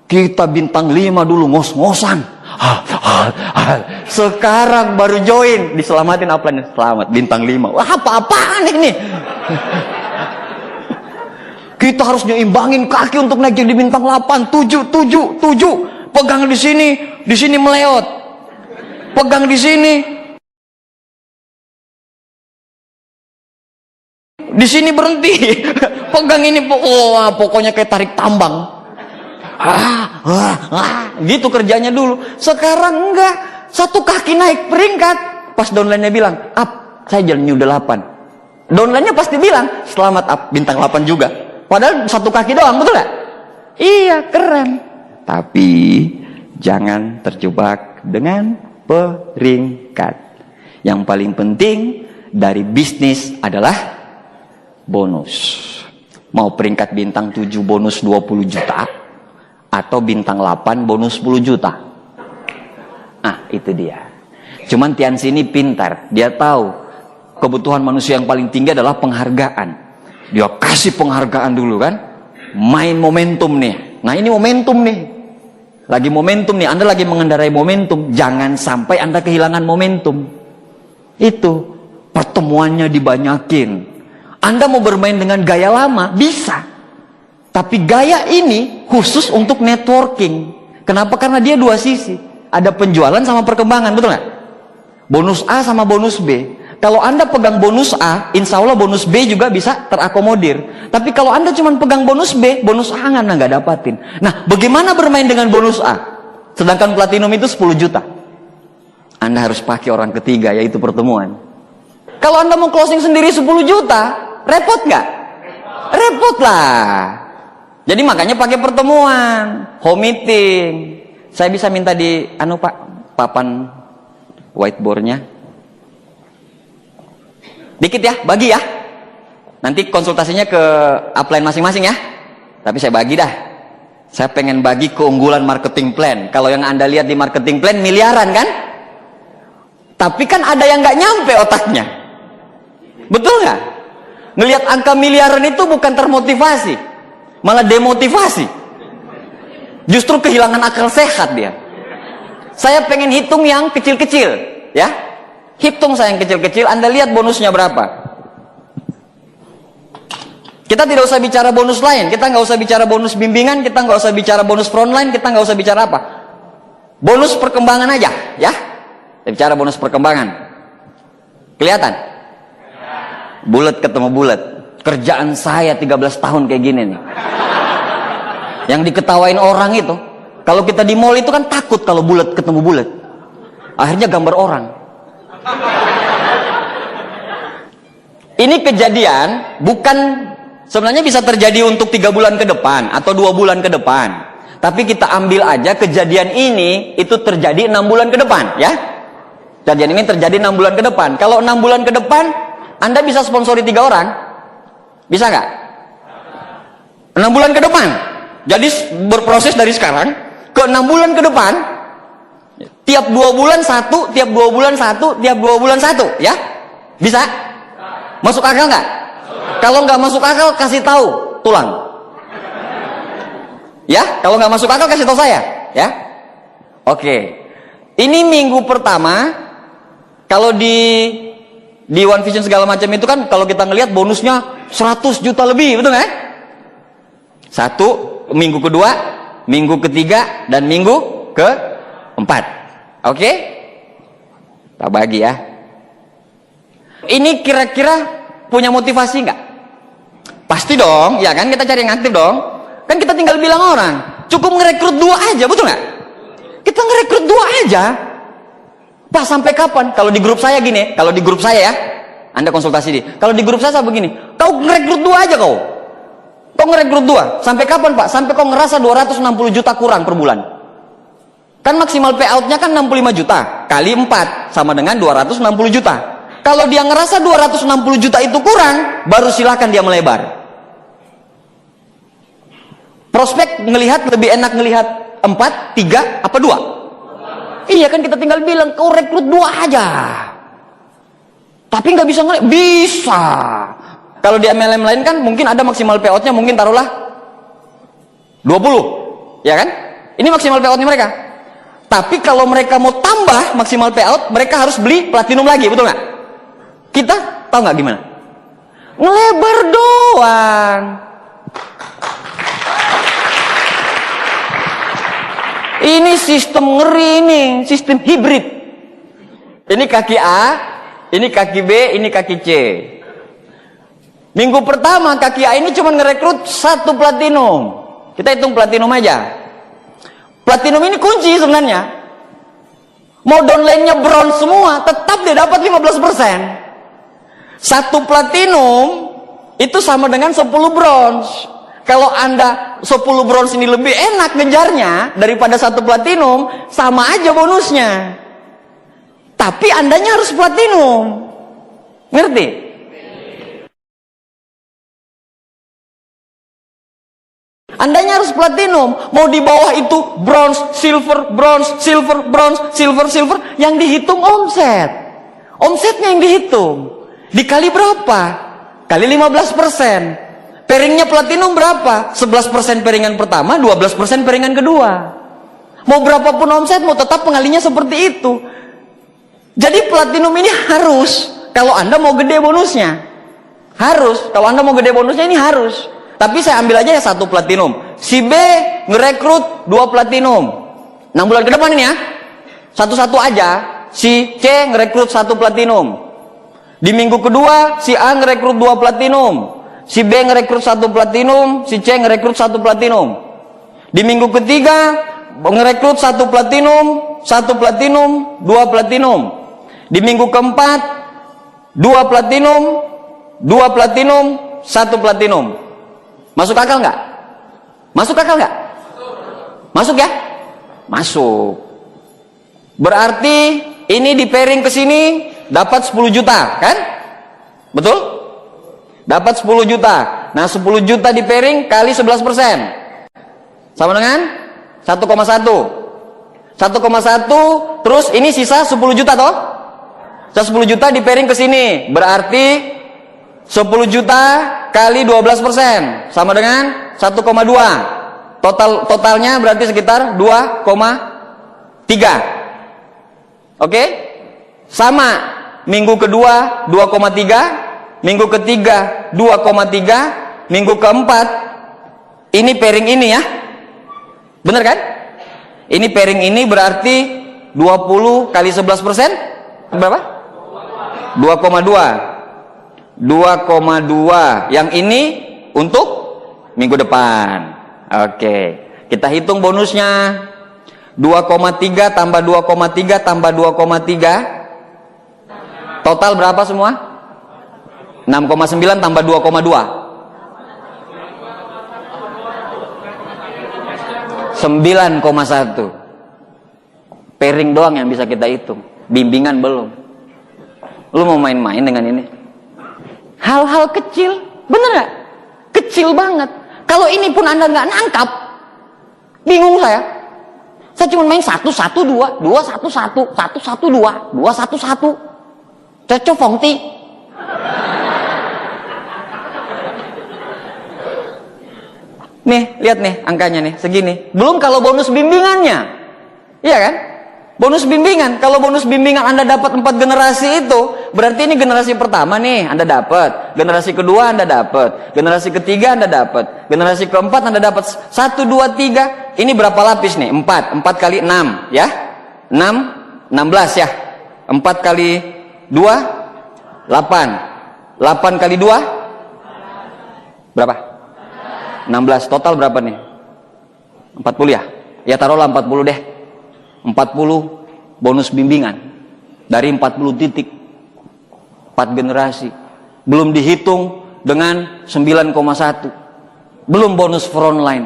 Kita bintang 5 dulu ngos-ngosan. Sekarang baru join. Diselamatin upline. Selamat bintang 5. Wah apa-apaan ini? Kita harus nyimbangin kaki untuk naik jadi bintang 8. 7. Pegang di sini meleot. Pegang di sini berhenti. Pegang ini, pokoknya kayak tarik tambang. Gitu kerjanya dulu. Sekarang enggak, satu kaki naik peringkat. Pas downline-nya bilang, up, saya jalan new 8. Downline-nya pasti bilang, selamat up, bintang 8 juga. Padahal satu kaki doang, betul gak? Iya, keren. Tapi jangan terjebak dengan peringkat. Yang paling penting dari bisnis adalah bonus. Mau peringkat bintang 7 bonus 20 juta atau bintang 8 bonus 10 juta. Itu dia. Cuman Tiansi ini pintar. Dia tahu kebutuhan manusia yang paling tinggi adalah penghargaan. Dia kasih penghargaan dulu kan. Main momentum nih. Nah ini momentum nih. Lagi momentum nih. Anda lagi mengendarai momentum. Jangan sampai Anda kehilangan momentum. Itu. Pertemuannya dibanyakin. Anda mau bermain dengan gaya lama, bisa. Tapi gaya ini khusus untuk networking. Kenapa? Karena dia dua sisi. Ada penjualan sama perkembangan, betul nggak? Bonus A sama bonus B. Kalau Anda pegang bonus A, insya Allah bonus B juga bisa terakomodir. Tapi kalau Anda cuma pegang bonus B, bonus A Anda nggak dapatin. Nah, bagaimana bermain dengan bonus A? Sedangkan platinum itu 10 juta. Anda harus pakai orang ketiga, yaitu pertemuan. Kalau Anda mau closing sendiri 10 juta, repot nggak? Repot lah. Jadi makanya pakai pertemuan, home meeting. Saya bisa minta di Pak, papan whiteboardnya. Dikit ya, bagi ya. Nanti konsultasinya ke upline masing-masing ya. Tapi saya bagi dah. Saya pengen bagi keunggulan marketing plan. Kalau yang Anda lihat di marketing plan miliaran kan? Tapi kan ada yang nggak nyampe otaknya. Betul nggak? Ngelihat angka miliaran itu bukan termotivasi, malah demotivasi. Justru kehilangan akal sehat dia. Saya pengen hitung yang kecil-kecil, ya. Hitung saya yang kecil-kecil, Anda lihat bonusnya berapa. Kita tidak usah bicara bonus lain, kita nggak usah bicara bonus bimbingan, kita nggak usah bicara bonus frontline, kita nggak usah bicara apa. Bonus perkembangan aja, ya. Kita bicara bonus perkembangan. Kelihatan? Bulat ketemu bulat. Kerjaan saya 13 tahun kayak gini nih. Yang diketawain orang itu, kalau kita di mall itu kan takut kalau bulat ketemu bulat. Akhirnya gambar orang. Ini kejadian bukan Sebenarnya bisa terjadi untuk 3 bulan ke depan atau 2 bulan ke depan. Tapi kita ambil aja kejadian ini itu terjadi 6 bulan ke depan, ya. Kejadian ini terjadi 6 bulan ke depan. Kalau 6 bulan ke depan, Anda bisa sponsori 3 orang? Bisa nggak? 6 bulan ke depan. Jadi berproses dari sekarang ke 6 bulan ke depan. Tiap 2 bulan 1, tiap 2 bulan 1, tiap 2 bulan 1, ya? Bisa? Masuk akal nggak? Kalau nggak masuk akal, kasih tahu, tulang. Ya, kalau nggak masuk akal kasih tahu saya, ya. Oke. Ini minggu pertama, kalau di One Vision segala macam itu kan, kalau kita ngelihat bonusnya 100 juta lebih, betul nggak? 1, minggu kedua, minggu ketiga, dan minggu keempat. Oke? Kita bagi ya. Ini kira-kira punya motivasi nggak? Pasti dong, ya kan? Kita cari yang aktif dong. Kan kita tinggal bilang orang, cukup ngerekrut 2 aja, betul nggak? Kita ngerekrut 2 aja. Pak, sampai kapan? Kalau di grup saya gini, kalau di grup saya ya, Anda konsultasi di. Kalau di grup saya begini, kau ngerekrut 2 aja kau. Kau ngerekrut 2. Sampai kapan, Pak? Sampai kau ngerasa 260 juta kurang per bulan. Kan maksimal payout-nya kan 65 juta. Kali 4 sama dengan 260 juta. Kalau dia ngerasa 260 juta itu kurang, baru silakan dia melebar. Prospek ngelihat lebih enak ngelihat 4, 3, apa 2? Iya kan, kita tinggal bilang kau rekrut 2 aja. Tapi nggak bisa ngelihat. Bisa. Kalau di MLM lain kan mungkin ada maksimal payout-nya, mungkin taruhlah 20, ya kan? Ini maksimal payout-nya mereka. Tapi kalau mereka mau tambah maksimal payout, mereka harus beli platinum lagi, betul nggak? Kita tahu nggak gimana? Ngelebar doang. Ini sistem ngeri, ini sistem hibrid. Ini kaki A, ini kaki B, ini kaki C. Minggu pertama kaki A ini cuma ngerekrut 1 platinum. Kita hitung platinum aja. Platinum ini kunci sebenarnya. Mau downline-nya bronze semua, tetap dia dapat 15%. 1 platinum itu sama dengan 10 bronze. Kalau Anda 10 bronze ini lebih enak ngejarnya daripada 1 platinum, sama aja bonusnya. Tapi Andanya harus platinum. Ngerti? Andanya harus platinum. Mau di bawah itu bronze, silver, bronze, silver, bronze, silver, silver. Yang dihitung omset. Omsetnya yang dihitung. Dikali berapa? Kali 15%. Pairingnya platinum berapa? 11% pairingan pertama, 12% pairingan kedua. Mau berapapun omset, mau tetap pengalinya seperti itu. Jadi platinum ini harus, kalau Anda mau gede bonusnya. Harus, kalau Anda mau gede bonusnya ini harus. Tapi saya ambil aja ya 1 platinum. Si B ngerekrut 2 platinum. 6 bulan ke depan ini ya. Satu-satu aja. Si C ngerekrut 1 platinum. Di minggu kedua, si A ngerekrut 2 platinum. Si B ngerekrut 1 platinum, si C ngerekrut 1 platinum. Di minggu ketiga ngerekrut 1 platinum, 1 platinum, 2 platinum. Di minggu keempat 2 platinum, 2 platinum, 1 platinum. Masuk akal nggak? Masuk akal nggak? Masuk ya? Masuk. Berarti ini di pairing ke sini dapat 10 juta, kan? Betul? Dapat 10 juta. Nah 10 juta di pairing kali 11%. Sama dengan 1,1. 1,1 terus ini sisa 10 juta toh? Sisa 10 juta di pairing ke sini. Berarti 10 juta kali 12%. Sama dengan 1,2. Totalnya berarti sekitar 2,3. Oke? Sama. Minggu kedua 2,3. Minggu ketiga 2,3, minggu keempat ini pairing ini ya, bener kan? Ini pairing ini berarti 20 kali 11% berapa? 2,2. 2,2. Yang ini untuk minggu depan. Oke, kita hitung bonusnya. 2,3 tambah 2,3 tambah 2,3. Total berapa semua? 6,9 tambah 2,2. 9,1. Pairing doang yang bisa kita hitung. Bimbingan belum. Lu mau main-main dengan ini? Hal-hal kecil, bener gak? Kecil banget. Kalau ini pun Anda nggak nangkap, bingung saya. Saya cuma main 1, 1, 2, 2, 1, 1, 1, 1, 2, 2, 1, 1. Cocok Fongti. Nih, lihat nih angkanya nih, segini. Belum kalau bonus bimbingannya. Iya kan? Bonus bimbingan. Kalau bonus bimbingan Anda dapat 4 generasi itu, berarti ini generasi pertama nih Anda dapat. Generasi kedua Anda dapat. Generasi ketiga Anda dapat. Generasi keempat Anda dapat. 1, 2, 3. Ini berapa lapis nih? 4. 4 kali 6, ya. 6, 16 ya. 4 kali 2, 8. 8 kali 2, berapa? 16. Total berapa nih? 40 ya? Ya taruhlah 40 deh. 40 bonus bimbingan dari 40 titik 4 generasi, belum dihitung dengan 9,1, belum bonus frontline.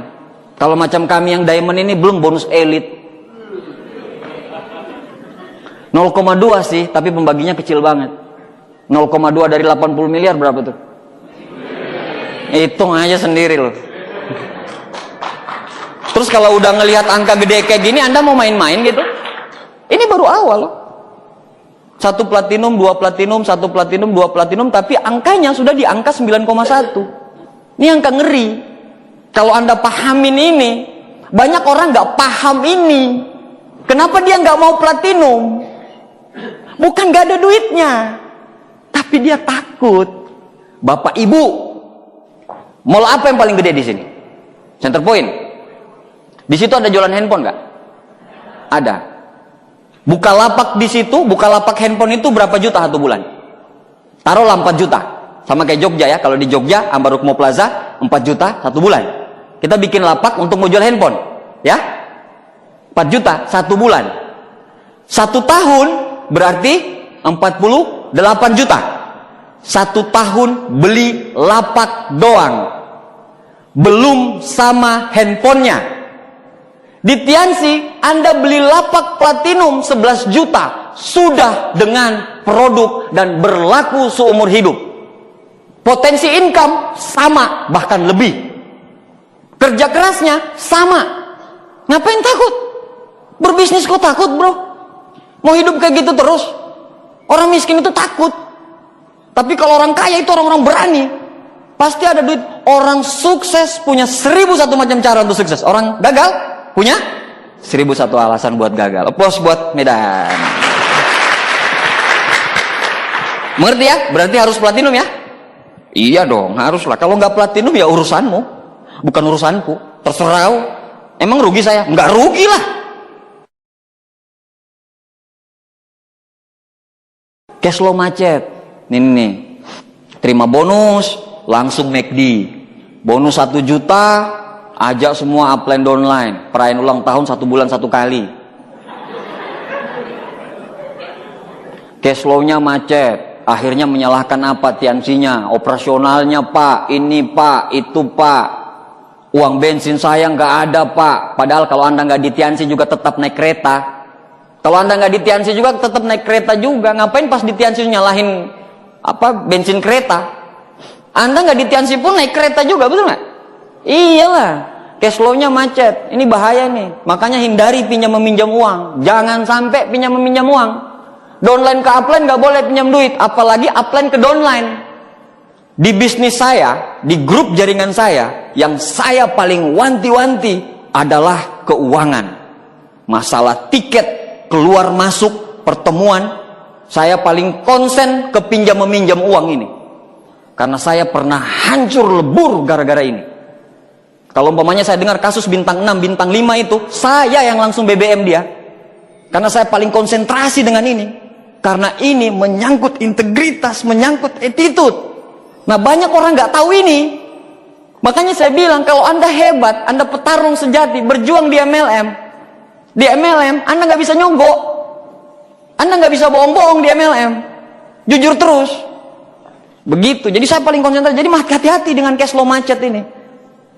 Kalau macam kami yang diamond ini belum bonus elite. 0,2 sih, tapi pembaginya kecil banget. 0,2 dari 80 miliar berapa tuh? Hitung aja sendiri loh. Terus kalau udah ngelihat angka gede kayak gini, Anda mau main-main gitu? Ini baru awal loh. 1 platinum, 2 platinum, 1 platinum, 2 platinum, tapi angkanya sudah di angka 9,1. Ini angka ngeri. Kalau Anda pahamin ini, banyak orang nggak paham ini. Kenapa dia nggak mau platinum? Bukan nggak ada duitnya, tapi dia takut. Bapak Ibu, mall apa yang paling gede di sini? Center Point. Di situ ada jualan handphone nggak? Ada. Bukalapak di situ, Bukalapak handphone itu berapa juta satu bulan? Taruhlah 4 juta. Sama kayak Jogja ya. Kalau di Jogja, Ambarukmo Plaza 4 juta satu bulan. Kita bikin lapak untuk mau jual handphone, ya. 4 juta satu bulan. 1 tahun berarti 48 juta. 1 tahun beli lapak doang. Belum sama handphonenya. Di Tianxi, Anda beli lapak platinum 11 juta. Sudah dengan produk dan berlaku seumur hidup. Potensi income sama, bahkan lebih. Kerja kerasnya sama. Ngapain takut? Berbisnis kok takut bro? Mau hidup kayak gitu terus? Orang miskin itu takut. Tapi kalau orang kaya itu orang-orang berani. Pasti ada duit. Orang sukses punya 1001 macam cara untuk sukses. Orang gagal punya 1001 alasan buat gagal. Applause buat Medan. Mengerti ya? Berarti harus platinum ya? Iya dong, haruslah. Kalau nggak platinum ya urusanmu, bukan urusanku. Terserah. Emang rugi saya? Nggak rugi lah. Cash flow macet. Nih. Terima bonus, langsung McD. Bonus 1 juta, ajak semua upline downline. Perayaan ulang tahun 1 bulan 1 kali. Cash flow-nya macet. Akhirnya menyalahkan apa Tianxi-nya? Operasionalnya pak, ini pak, itu pak. Uang bensin saya nggak ada pak. Padahal kalau Anda nggak di Tianxi juga tetap naik kereta. Kalau Anda nggak di Tianxi juga tetap naik kereta juga. Ngapain pas di Tianxi nyalahin apa bensin kereta? Anda nggak di Tianxi pun naik kereta juga, betul nggak? Iyalah, cash flow-nya macet. Ini bahaya nih. Makanya hindari pinjam meminjam uang. Jangan sampai pinjam meminjam uang. Downline ke upline nggak boleh pinjam duit, apalagi upline ke downline. Di bisnis saya, di grup jaringan saya, yang saya paling wanti-wanti adalah keuangan. Masalah tiket keluar masuk pertemuan, saya paling konsen ke pinjam meminjam uang ini. Karena saya pernah hancur lebur gara-gara ini. Kalau umpamanya saya dengar kasus bintang 6, bintang 5 itu, saya yang langsung BBM dia. Karena saya paling konsentrasi dengan ini. Karena ini menyangkut integritas, menyangkut attitude. Nah banyak orang nggak tahu ini. Makanya saya bilang kalau Anda hebat, Anda petarung sejati, berjuang di MLM. Di MLM, Anda nggak bisa nyogok. Anda nggak bisa bohong-bohong di MLM. Jujur terus. Begitu. Jadi saya paling konsentrasi. Jadi hati-hati dengan cash flow macet ini.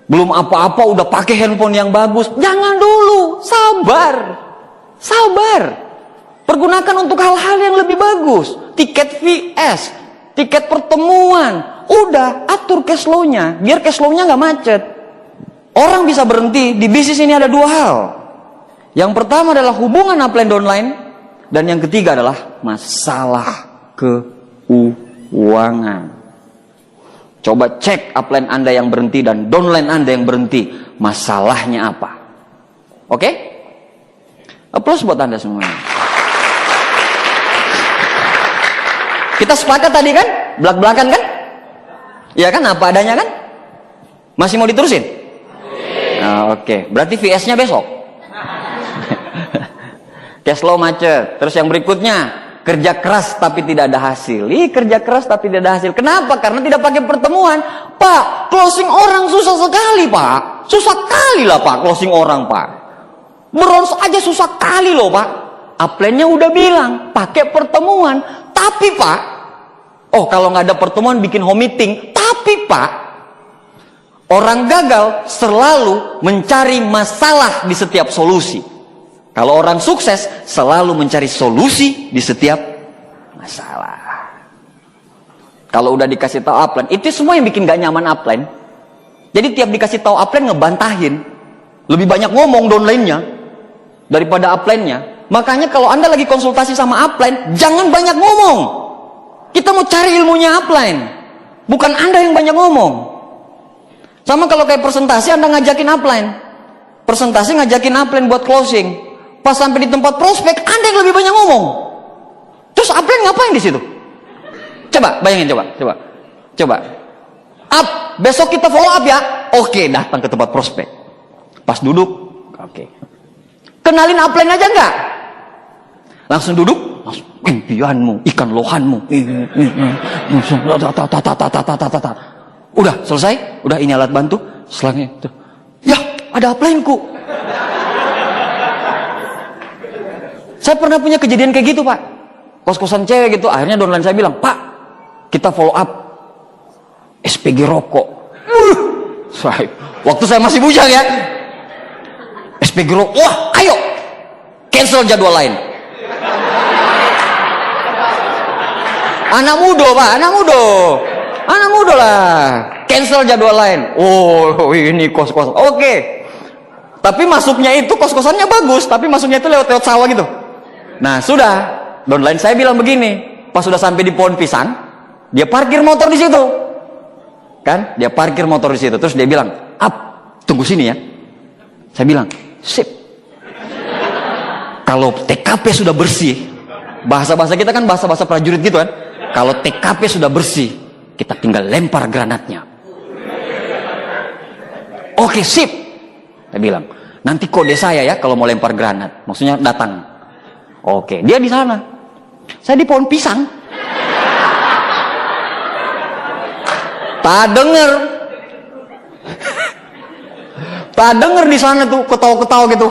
Belum apa-apa udah pakai handphone yang bagus. Jangan dulu, sabar. Sabar. Pergunakan untuk hal-hal yang lebih bagus. Tiket VS, tiket pertemuan. Udah, atur cash flow-nya, biar cash flow-nya nggak macet. Orang bisa berhenti. Di bisnis ini ada dua hal. Yang pertama adalah hubungan upline downline, dan yang ketiga adalah masalah keuangan. Coba cek upline Anda yang berhenti dan downline Anda yang berhenti. Masalahnya apa? Oke? Aplaus buat Anda semuanya. Kita sepakat tadi kan? Belak-belakan kan? Iya kan? Apa adanya kan? Masih mau diterusin? Oke. Berarti VS-nya besok. Cash flow macet. Terus yang berikutnya, kerja keras tapi tidak ada hasil. Kerja keras tapi tidak ada hasil. Kenapa? Karena tidak pakai pertemuan. Pak, closing orang susah sekali, Pak. Susah kali lah, Pak, closing orang, Pak. Bronze aja susah kali loh, Pak. Upline-nya udah bilang, pakai pertemuan. Tapi, Pak, kalau nggak ada pertemuan bikin home meeting. Tapi, Pak, orang gagal selalu mencari masalah di setiap solusi. Kalau orang sukses selalu mencari solusi di setiap masalah. Kalau udah dikasih tahu upline, itu semua yang bikin gak nyaman upline. Jadi tiap dikasih tahu upline ngebantahin, lebih banyak ngomong downline-nya daripada upline-nya. Makanya kalau Anda lagi konsultasi sama upline, jangan banyak ngomong. Kita mau cari ilmunya upline, bukan Anda yang banyak ngomong. Sama kalau kayak presentasi, Anda ngajakin upline. Presentasi ngajakin upline buat closing. Pas sampai di tempat prospek, Anda yang lebih banyak ngomong. Terus upline ngapain di situ? Coba bayangin, coba. Up, besok kita follow up ya. Oke, datang ke tempat prospek. Pas duduk, oke. Kenalin upline aja enggak? Langsung duduk, langsung impianmu, ikan lohanmu. Udah selesai, udah ini alat bantu. Setelahnya, ya ada upline-ku. Saya pernah punya kejadian kayak gitu, Pak. Kos-kosan cewek gitu. Akhirnya downline saya bilang, Pak, kita follow up SPG rokok. Waktu saya masih bujang ya. SPG rokok. Wah, ayo. Cancel jadwal lain. Anak muda, Pak. Anak muda lah. Cancel jadwal lain. Oh, ini kos-kosan. Oke. Tapi masuknya itu kos-kosannya bagus. Tapi masuknya itu lewat sawah gitu. Nah sudah, downline saya bilang begini, pas sudah sampai di pohon pisang, dia parkir motor di situ, kan? Dia parkir motor di situ, terus dia bilang, "Up, tunggu sini ya." Saya bilang, "Sip." Kalau TKP sudah bersih, bahasa-bahasa kita kan bahasa-bahasa prajurit gitu kan. Kalau TKP sudah bersih, kita tinggal lempar granatnya. Oke, sip. Saya bilang, nanti kode saya ya kalau mau lempar granat, maksudnya datang. Oke, dia di sana. Saya di pohon pisang. Tak denger di sana tuh ketawa-ketawa gitu.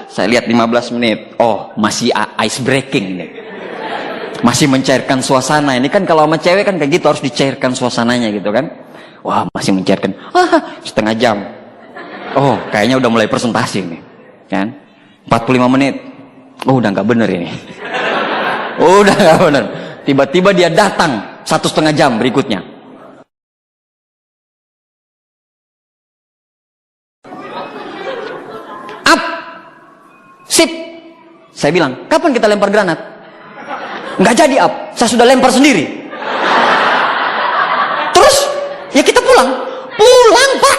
Saya lihat 15 menit. Oh, masih ice breaking nih. Masih mencairkan suasana. Ini kan kalau sama cewek kan kayak gitu, harus dicairkan suasananya gitu kan. Wah, masih mencairkan. Setengah jam. Oh, kayaknya udah mulai presentasi nih. Kan? 45 menit. Oh, udah nggak bener ini. Udah nggak bener. Tiba-tiba dia datang 1,5 jam berikutnya. Up, sip. Saya bilang, kapan kita lempar granat? Nggak jadi up. Saya sudah lempar sendiri. Terus, ya kita pulang. Pulang, Pak.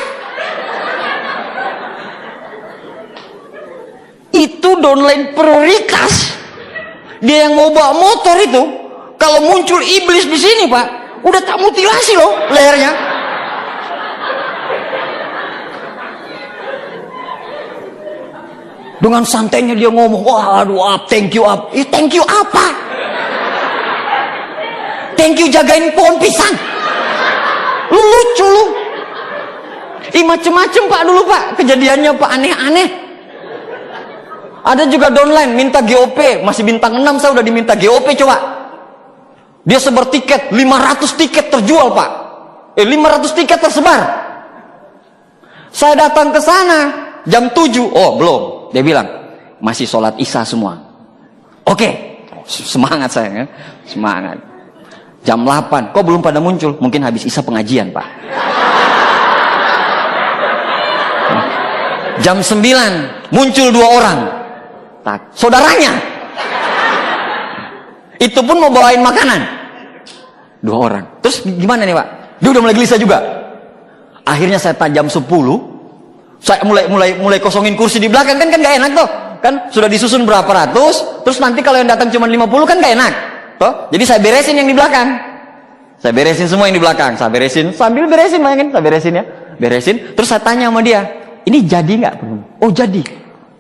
Itu downline prioritas. Dia yang mau bawa motor itu, kalau muncul iblis di sini, Pak, udah tak mutilasi loh lehernya. Dengan santainya dia ngomong, wah aduh up, thank you up. Thank you apa? Thank you jagain pohon pisang. Lu lucu lu. Macem-macem Pak dulu Pak, kejadiannya Pak aneh-aneh. Ada juga downline minta GOP, masih bintang 6 saya udah diminta GOP coba. Dia sebar tiket, 500 tiket terjual Pak. 500 tiket tersebar. Saya datang ke sana jam 7. Oh, belum. Dia bilang, masih sholat isya semua. Oke. Semangat saya kan. Semangat. Jam 8. Kok belum pada muncul? Mungkin habis isya pengajian, Pak. Jam 9 muncul 2 orang. Tak, saudaranya. Itu pun mau bawain makanan. 2 orang. Terus gimana nih, Pak? Dia udah mulai gelisah juga. Akhirnya saya jam 10, saya mulai kosongin kursi di belakang, kan gak enak tuh. Kan sudah disusun berapa ratus, terus nanti kalau yang datang cuma 50 kan gak enak. Tuh. Jadi saya beresin yang di belakang. Saya beresin semua yang di belakang. Saya beresin, sambil beresin, bayangin, saya beresin ya. Beresin, terus saya tanya sama dia, ini jadi nggak? Oh jadi.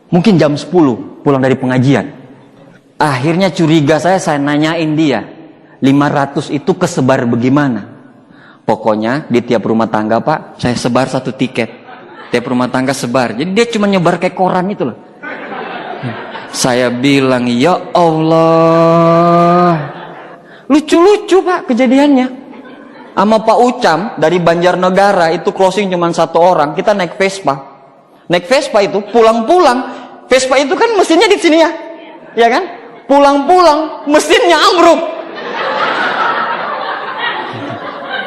Mungkin jam 10 pulang dari pengajian. Akhirnya curiga saya nanyain dia, 500 itu kesebar bagaimana? Pokoknya di tiap rumah tangga, Pak, saya sebar 1 tiket. Tiap rumah tangga sebar. Jadi dia cuma nyebar kayak koran itu loh. Saya bilang, ya Allah. Lucu-lucu, Pak, kejadiannya. Sama Pak Ucam dari Banjarnegara itu closing cuma 1 orang. Kita naik Vespa. Naik Vespa itu pulang-pulang. Vespa itu kan mesinnya di sini ya. Ya kan? Pulang-pulang mesinnya ambruk.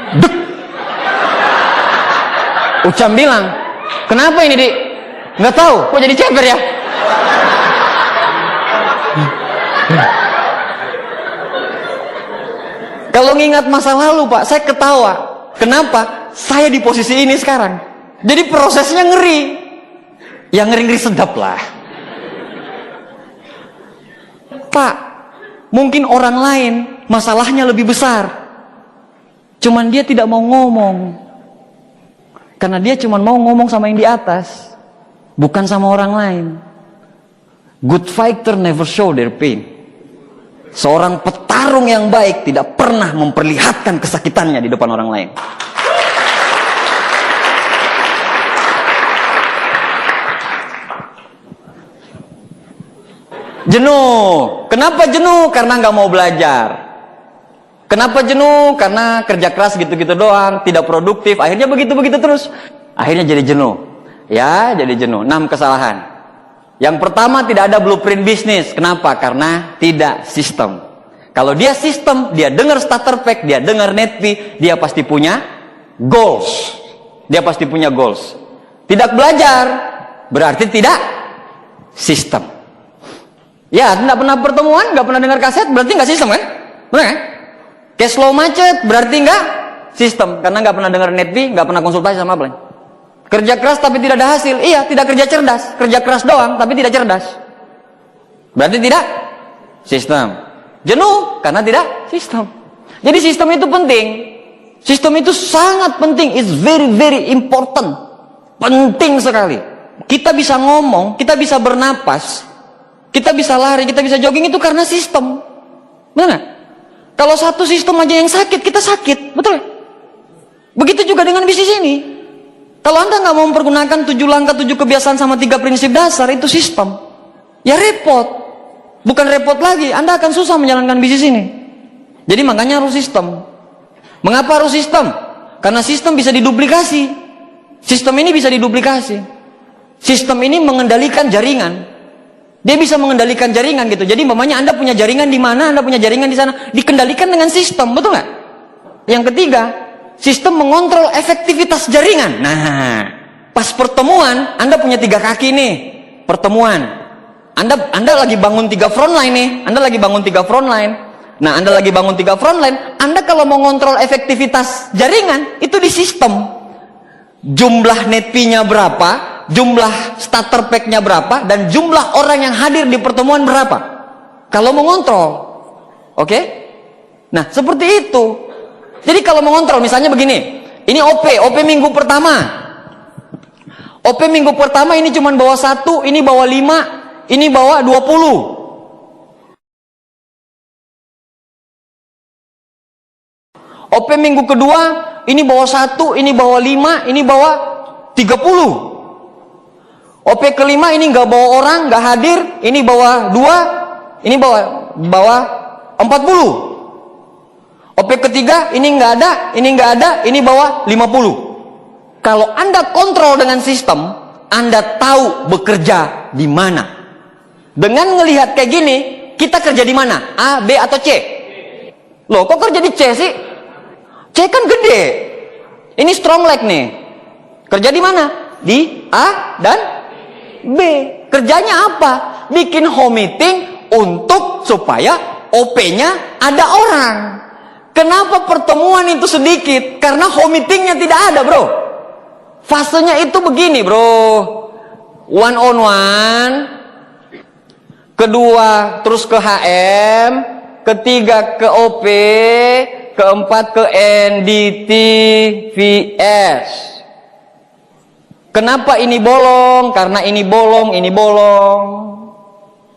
Dek. Ucam bilang, kenapa ini, Dik? Nggak tahu, kok jadi ceper ya? Kalau ngingat masa lalu, Pak, saya ketawa. Kenapa? Saya di posisi ini sekarang. Jadi prosesnya ngeri. Yang ngeri-ngeri sedap lah. Pak, mungkin orang lain masalahnya lebih besar. Cuman dia tidak mau ngomong. Karena dia cuma mau ngomong sama yang di atas. Bukan sama orang lain. Good fighter never show their pain. Seorang petarung yang baik tidak pernah memperlihatkan kesakitannya di depan orang lain. Jenuh. Kenapa jenuh? Karena nggak mau belajar. Kenapa jenuh? Karena kerja keras gitu-gitu doang, tidak produktif. Akhirnya begitu-begitu terus. Akhirnya jadi jenuh. Ya, jadi jenuh. 6 kesalahan. Yang pertama, tidak ada blueprint bisnis. Kenapa? Karena tidak sistem. Kalau dia sistem, dia dengar starter pack, dia dengar net fee, dia pasti punya goals. Dia pasti punya goals. Tidak belajar, berarti tidak sistem. Ya, tidak pernah pertemuan, nggak pernah dengar kaset, berarti nggak sistem kan? Benar kan? Cash flow macet, berarti nggak sistem. Karena nggak pernah dengar net fee, nggak pernah konsultasi sama apa. Kerja keras tapi tidak ada hasil. Iya, tidak kerja cerdas. Kerja keras doang tapi tidak cerdas. Berarti tidak sistem. Jenuh karena tidak sistem. Jadi sistem itu penting. Sistem itu sangat penting. It's very very important. Penting sekali. Kita bisa ngomong, kita bisa bernapas, kita bisa lari, kita bisa jogging itu karena sistem. Benar nggak? Kalau satu sistem aja yang sakit, kita sakit. Betul? Begitu juga dengan bisnis ini. Kalau Anda nggak mau mempergunakan 7 langkah, 7 kebiasaan sama 3 prinsip dasar, itu sistem. Ya repot. Bukan repot lagi, Anda akan susah menjalankan bisnis ini. Jadi makanya harus sistem. Mengapa harus sistem? Karena sistem bisa diduplikasi. Sistem ini bisa diduplikasi. Sistem ini mengendalikan jaringan. Dia bisa mengendalikan jaringan gitu. Jadi umpamanya Anda punya jaringan di mana, Anda punya jaringan di sana, dikendalikan dengan sistem, betul nggak? Yang ketiga, sistem mengontrol efektivitas jaringan. Nah, pas pertemuan, Anda punya 3 kaki nih. Pertemuan. Anda lagi bangun 3 front line nih. Anda lagi bangun 3 front line. Nah, Anda lagi bangun 3 front line. Anda kalau mau ngontrol efektivitas jaringan, itu di sistem. Jumlah net fee-nya berapa, jumlah starter pack-nya berapa, dan jumlah orang yang hadir di pertemuan berapa. Kalau mau ngontrol. Oke? Nah, seperti itu. Jadi kalau mengontrol, misalnya begini, ini OP minggu pertama. OP minggu pertama ini cuma bawa 1, ini bawa 5, ini bawa 20. OP minggu kedua, ini bawa 1, ini bawa 5, ini bawa 30. OP kelima ini nggak bawa orang, nggak hadir, ini bawa 2, ini bawa 40. OP ketiga, ini nggak ada, ini bawa 50. Kalau Anda kontrol dengan sistem, Anda tahu bekerja di mana. Dengan ngelihat kayak gini, kita kerja di mana? A, B, atau C? Loh, kok kerja di C sih? C kan gede. Ini strong leg nih. Kerja di mana? Di A dan B. Kerjanya apa? Bikin home meeting untuk supaya OP-nya ada orang. Kenapa pertemuan itu sedikit? Karena home meeting-nya tidak ada, bro. Fasenya itu begini, bro. One on one. Kedua, terus ke HM. Ketiga ke OP. Keempat ke NDT VS. Kenapa ini bolong? Karena ini bolong, ini bolong.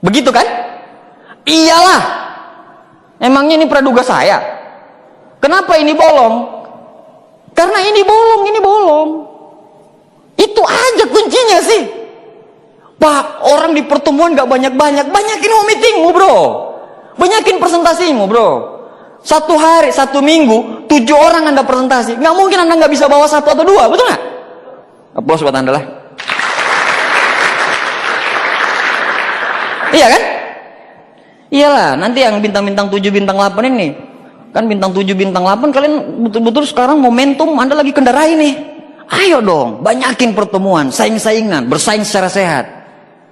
Begitu kan? Iyalah. Emangnya ini praduga saya? Kenapa ini bolong? Karena ini bolong, ini bolong. Itu aja kuncinya sih. Pak, orang di pertemuan gak banyak-banyak. Banyakin home meetingmu, bro. Banyakin presentasimu, bro. Satu hari, satu minggu, 7 orang Anda presentasi. Gak mungkin Anda gak bisa bawa 1 atau 2, betul gak? Aplaus buat Anda lah. Iya kan? Iyalah, nanti yang bintang-bintang 7, bintang 8 ini. Kan bintang 7, bintang 8, kalian betul-betul sekarang momentum Anda lagi kendarai nih. Ayo dong, banyakin pertemuan, saing-saingan, bersaing secara sehat.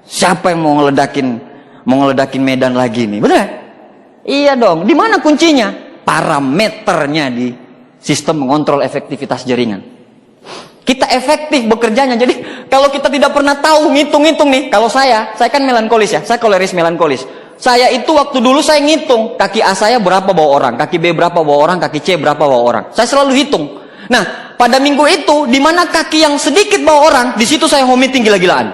Siapa yang mau ngeledakin medan lagi nih, betul gak? Iya dong, di mana kuncinya? Parameternya di sistem mengontrol efektivitas jaringan. Kita efektif bekerjanya. Jadi kalau kita tidak pernah tahu ngitung-ngitung nih, kalau saya kan melankolis ya, saya koleris melankolis. Saya itu waktu dulu saya ngitung, kaki A saya berapa bawa orang, kaki B berapa bawa orang, kaki C berapa bawa orang. Saya selalu hitung. Nah, pada minggu itu, di mana kaki yang sedikit bawa orang, di situ saya home meeting gila-gilaan.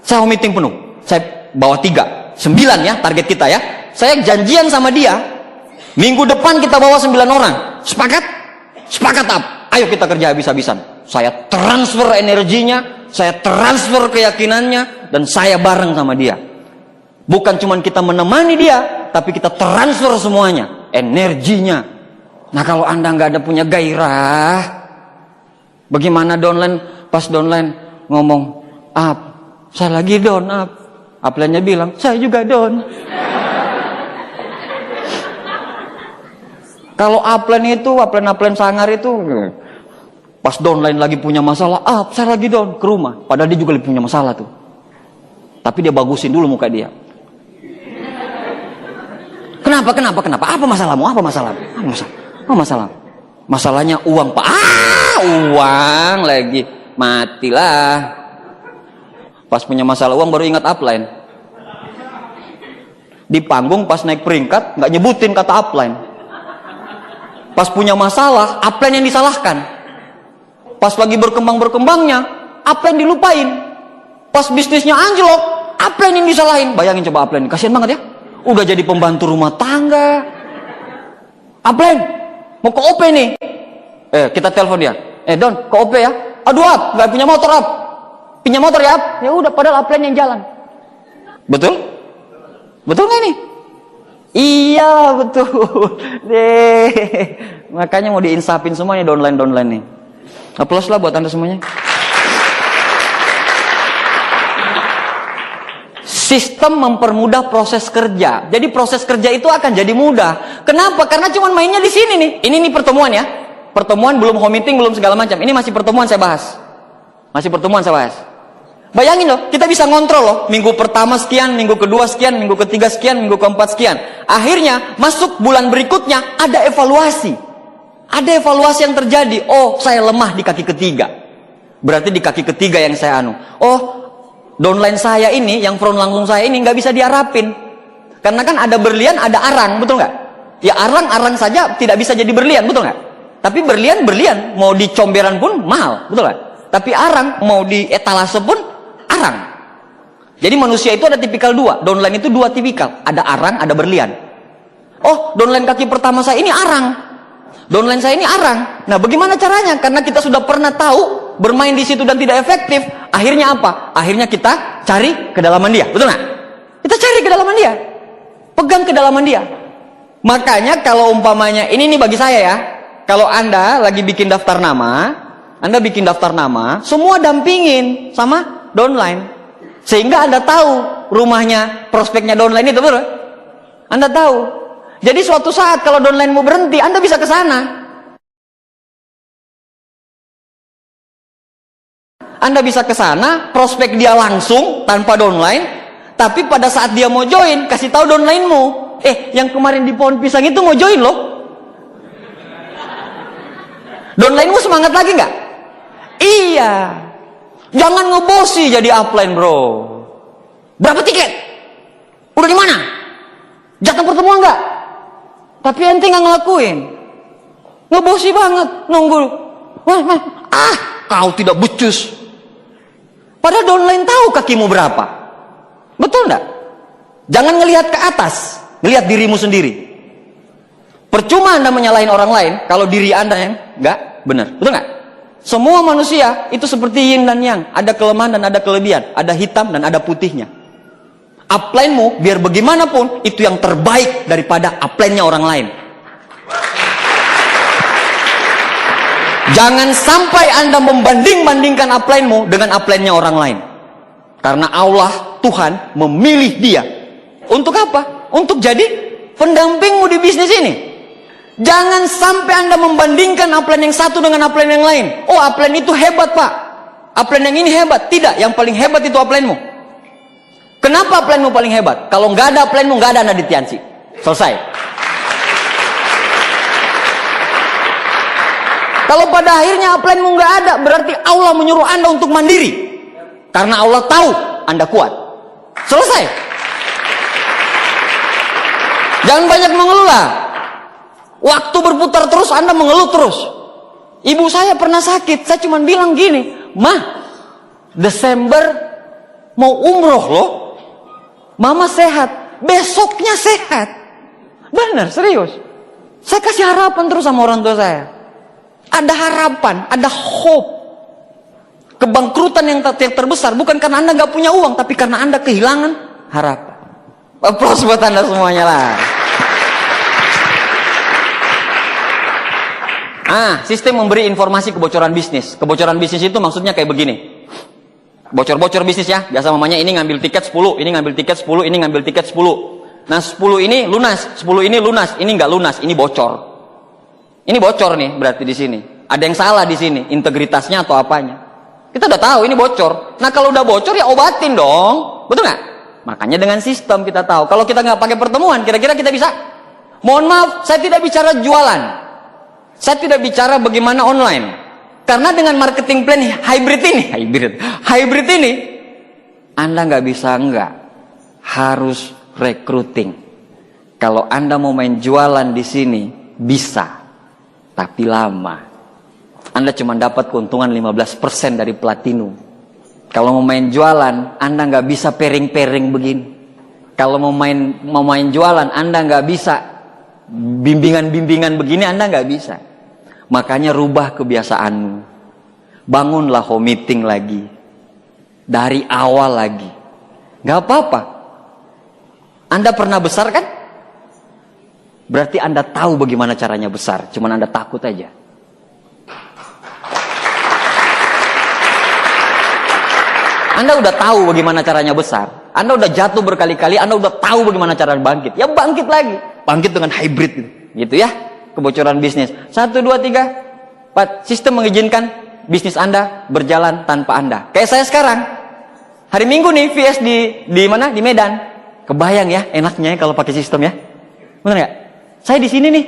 Saya home meeting penuh. Saya bawa 3, 9 ya target kita ya. Saya janjian sama dia, minggu depan kita bawa 9 orang. Sepakat? Sepakat up. Ayo kita kerja habis-habisan. Saya transfer energinya, saya transfer keyakinannya, dan saya bareng sama dia. Bukan cuma kita menemani dia, tapi kita transfer semuanya, energinya. Nah kalau Anda nggak ada punya gairah, bagaimana downline? Pas downline ngomong, up, saya lagi down, up. Upline-nya bilang, saya juga down. Kalau upline itu, upline sangar itu, pas downline lagi punya masalah, saya lagi down ke rumah. Padahal dia juga lagi punya masalah tuh. Tapi dia bagusin dulu muka dia. Kenapa? Apa masalahmu? Apa masalah? Masalahnya uang, Pak. Uang lagi. Matilah. Pas punya masalah uang baru ingat upline. Di panggung pas naik peringkat nggak nyebutin kata upline. Pas punya masalah, upline yang disalahkan. Pas lagi berkembang-berkembangnya, upline dilupain. Pas bisnisnya anjlok, upline yang disalahin. Bayangin coba upline, kasihan banget ya. Udah jadi pembantu rumah tangga. Upline, mau ke OP nih. Kita telepon dia. Don, ke OP ya. Aduh, up, nggak punya motor, up. Punya motor ya, up. Ya udah, padahal upline yang jalan. Betul? Betul nggak nih? Iya, betul. Deh. Makanya mau diinsapin semuanya downline nih. Aplaus lah buat Anda semuanya. Sistem mempermudah proses kerja. Jadi proses kerja itu akan jadi mudah. Kenapa? Karena cuma mainnya di sini nih. Ini nih pertemuan ya. Pertemuan belum home meeting, belum segala macam. Ini masih pertemuan saya bahas. Bayangin loh, kita bisa ngontrol loh. Minggu pertama sekian, minggu kedua sekian, minggu ketiga sekian, minggu keempat sekian. Akhirnya masuk bulan berikutnya ada evaluasi. Ada evaluasi yang terjadi. Oh, saya lemah di kaki ketiga. Berarti di kaki ketiga yang saya Oh, downline saya ini, yang front langsung saya ini nggak bisa diharapin. Karena kan ada berlian, ada arang, betul nggak? Ya arang saja tidak bisa jadi berlian, betul nggak? Tapi berlian, mau di comberan pun mahal, betul nggak? Tapi arang, mau di etalase pun arang. Jadi manusia itu ada tipikal 2. Downline itu 2 tipikal. Ada arang, ada berlian. Oh, downline kaki pertama saya ini arang. Downline saya ini arang. Nah, bagaimana caranya? Karena kita sudah pernah tahu bermain di situ dan tidak efektif. Akhirnya apa? Akhirnya kita cari kedalaman dia. Betul nggak? Kita cari kedalaman dia. Pegang kedalaman dia. Makanya kalau umpamanya, ini nih bagi saya ya. Kalau Anda lagi bikin daftar nama, Anda bikin daftar nama, semua dampingin sama downline. Sehingga Anda tahu rumahnya, prospeknya downline itu, betul? Anda tahu. Jadi suatu saat kalau downline mau berhenti, Anda bisa ke sana. Anda bisa ke sana, prospek dia langsung tanpa downline, tapi pada saat dia mau join, kasih tahu downline-mu, yang kemarin di pohon pisang itu mau join loh. Downline-mu semangat lagi nggak? Iya. Jangan ngebosi jadi upline, bro. Berapa tiket? Udah di mana? Jatah pertemuan nggak? Tapi ente nggak ngelakuin. Ngebosi banget, nunggu. Kau tidak becus. Padahal downline tahu kakimu berapa. Betul nggak? Jangan ngelihat ke atas, ngelihat dirimu sendiri. Percuma Anda menyalahin orang lain kalau diri Anda yang nggak benar. Betul nggak? Semua manusia itu seperti yin dan yang, ada kelemahan dan ada kelebihan, ada hitam dan ada putihnya. Upline-mu biar bagaimanapun itu yang terbaik daripada upline-nya orang lain. Jangan sampai Anda membanding-bandingkan upline-mu dengan upline-nya orang lain. Karena Allah, Tuhan, memilih dia. Untuk apa? Untuk jadi pendampingmu di bisnis ini. Jangan sampai Anda membandingkan upline yang satu dengan upline yang lain. Oh, upline itu hebat, Pak. Upline yang ini hebat. Tidak, yang paling hebat itu upline-mu. Kenapa upline-mu paling hebat? Kalau nggak ada upline-mu, nggak ada Anda di Tiansi. Selesai. Kalau pada akhirnya upline-mu nggak ada, berarti Allah menyuruh Anda untuk mandiri. Karena Allah tahu Anda kuat. Selesai. Jangan banyak mengeluh lah. Waktu berputar terus, Anda mengeluh terus. Ibu saya pernah sakit, saya cuma bilang gini, Mah, Desember mau umroh loh. Mama sehat, besoknya sehat. Benar, serius. Saya kasih harapan terus sama orang tua saya. Ada harapan, ada hope. Kebangkrutan yang terbesar bukan karena Anda nggak punya uang, tapi karena Anda kehilangan harapan. Aplaus buat Anda semuanya lah. Sistem memberi informasi kebocoran bisnis. Kebocoran bisnis itu maksudnya kayak begini. Bocor-bocor bisnis ya. Biasa mamanya ini ngambil tiket 10, ini ngambil tiket 10, ini ngambil tiket 10. Nah 10 ini lunas, 10 ini lunas, ini nggak lunas, ini bocor. Ini bocor nih berarti di sini. Ada yang salah di sini, integritasnya atau apanya. Kita udah tahu ini bocor. Nah kalau udah bocor ya obatin dong. Betul nggak? Makanya dengan sistem kita tahu. Kalau kita nggak pakai pertemuan, kira-kira kita bisa? Mohon maaf, saya tidak bicara jualan. Saya tidak bicara bagaimana online. Karena dengan marketing plan hybrid ini, Anda nggak bisa nggak. Harus recruiting. Kalau Anda mau main jualan di sini, bisa. Tapi lama. Anda cuma dapat keuntungan 15% dari platinum. Kalau mau main jualan, Anda nggak bisa pairing-pairing begini. Kalau mau main jualan, Anda nggak bisa bimbingan-bimbingan begini, Anda nggak bisa. Makanya rubah kebiasaanmu. Bangunlah home meeting lagi. Dari awal lagi. Nggak apa-apa. Anda pernah besar kan? Berarti Anda tahu bagaimana caranya besar. Cuman Anda takut aja. Anda udah tahu bagaimana caranya besar. Anda udah jatuh berkali-kali. Anda udah tahu bagaimana cara bangkit. Ya bangkit lagi. Bangkit dengan hybrid gitu. Gitu ya. Kebocoran bisnis. 1, 2, 3, 4. Sistem mengizinkan bisnis Anda berjalan tanpa Anda. Kayak saya sekarang. Hari Minggu nih VS di mana? Di Medan. Kebayang ya enaknya kalau pakai sistem ya. Benar nggak? Saya di sini nih,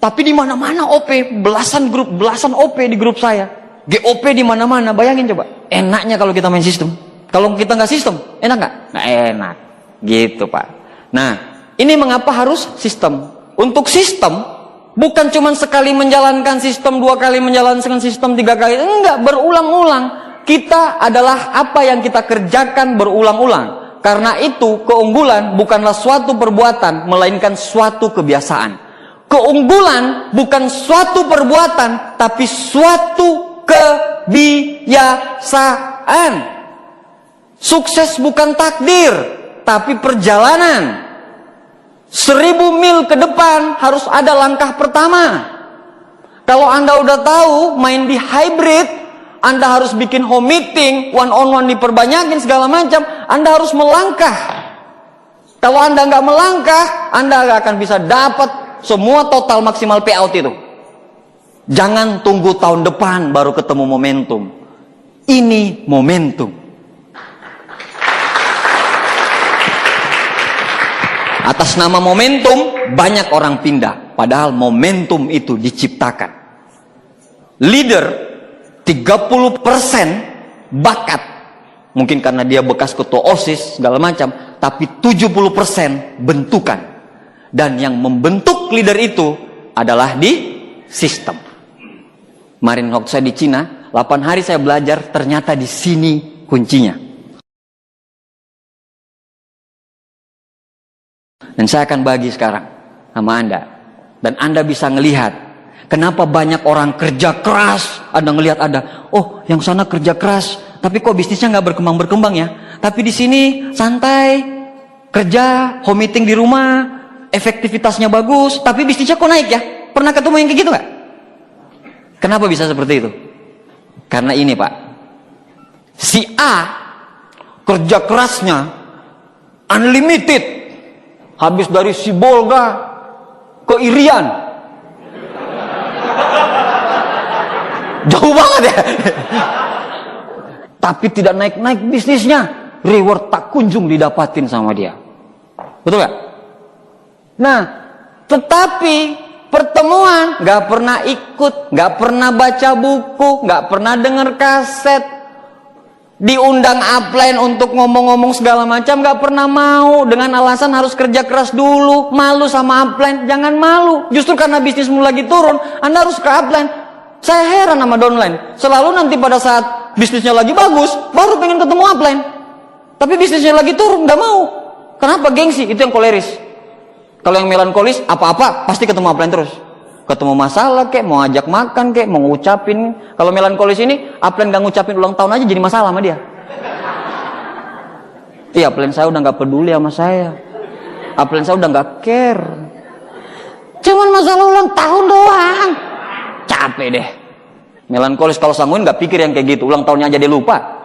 tapi di mana-mana OP, belasan OP di grup saya, GOP di mana-mana. Bayangin coba, enaknya kalau kita main sistem. Kalau kita nggak sistem, enak nggak? Nggak enak, gitu Pak. Nah, ini mengapa harus sistem? Untuk sistem, bukan cuma sekali menjalankan sistem, 2 kali menjalankan sistem, 3 kali, enggak, berulang-ulang. Kita adalah apa yang kita kerjakan berulang-ulang. Karena itu keunggulan bukanlah suatu perbuatan, melainkan suatu kebiasaan. Keunggulan bukan suatu perbuatan, tapi suatu kebiasaan. Sukses bukan takdir, tapi perjalanan. 1000 mil ke depan harus ada langkah pertama. Kalau Anda udah tahu main di hybrid, Anda harus bikin home meeting, one on one diperbanyakin segala macam. Anda harus melangkah. Kalau Anda nggak melangkah, Anda nggak akan bisa dapat semua total maksimal payout itu. Jangan tunggu tahun depan baru ketemu momentum. Ini momentum. Atas nama momentum, banyak orang pindah. Padahal momentum itu diciptakan. Leader 30% bakat. Mungkin karena dia bekas ketua OSIS, segala macam. Tapi 70% bentukan. Dan yang membentuk leader itu adalah di sistem. Kemarin waktu saya di Cina, 8 hari saya belajar, ternyata di sini kuncinya. Dan saya akan bagi sekarang sama Anda. Dan Anda bisa ngelihat kenapa banyak orang kerja keras. Anda ngelihat ada, oh yang sana kerja keras, tapi kok bisnisnya nggak berkembang-berkembang ya. Tapi di sini santai, kerja, home meeting di rumah, efektivitasnya bagus, tapi bisnisnya kok naik ya. Pernah ketemu yang kayak gitu nggak? Kenapa bisa seperti itu? Karena ini Pak, si A kerja kerasnya unlimited, habis dari Sibolga ke Irian, jauh banget ya. Tapi tidak naik-naik bisnisnya, reward tak kunjung didapatin sama dia. Betul gak? Nah, tetapi pertemuan gak pernah ikut, gak pernah baca buku, gak pernah denger kaset, diundang upline untuk ngomong-ngomong segala macam, gak pernah mau, dengan alasan harus kerja keras dulu, malu sama upline. Jangan malu, justru karena bisnismu lagi turun, Anda harus ke upline. Saya heran sama downline, selalu nanti pada saat bisnisnya lagi bagus, baru pengen ketemu upline. Tapi bisnisnya lagi turun, gak mau. Kenapa? Gengsi, itu yang koleris. Kalau yang melankolis, apa-apa pasti ketemu upline terus. Ketemu masalah kek, mau ajak makan kek, mau ngucapin. Kalau melankolis ini, upline gak ngucapin ulang tahun aja jadi masalah sama dia. Iya, upline saya udah gak peduli sama saya. Upline saya udah gak care. Cuman masalah ulang tahun doang. Capek deh. Melankolis kalau sangguin gak pikir yang kayak gitu. Ulang tahunnya aja dia lupa.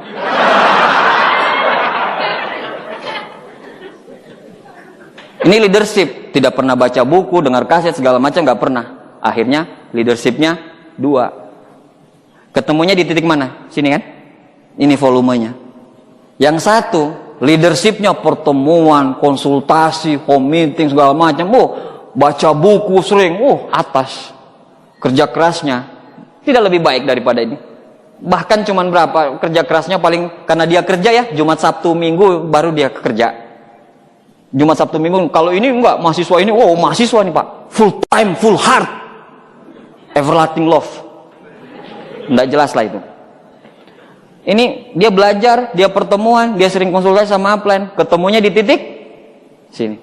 Ini leadership, tidak pernah baca buku, dengar kaset segala macam, nggak pernah. Akhirnya leadershipnya 2. Ketemunya di titik mana? Sini kan? Ini volumenya. Yang satu leadershipnya pertemuan, konsultasi, home meeting segala macam. Oh, baca buku sering. Oh, atas. Kerja kerasnya tidak lebih baik daripada ini. Bahkan cuman berapa kerja kerasnya paling, karena dia kerja ya Jumat Sabtu Minggu baru dia kerja. Jumat Sabtu Minggu. Kalau ini enggak, mahasiswa ini, wow mahasiswa nih Pak, full time, full heart, everlasting love. Enggak jelas lah itu. Ini dia belajar, dia pertemuan, dia sering konsultasi sama upline. Ketemunya di titik sini.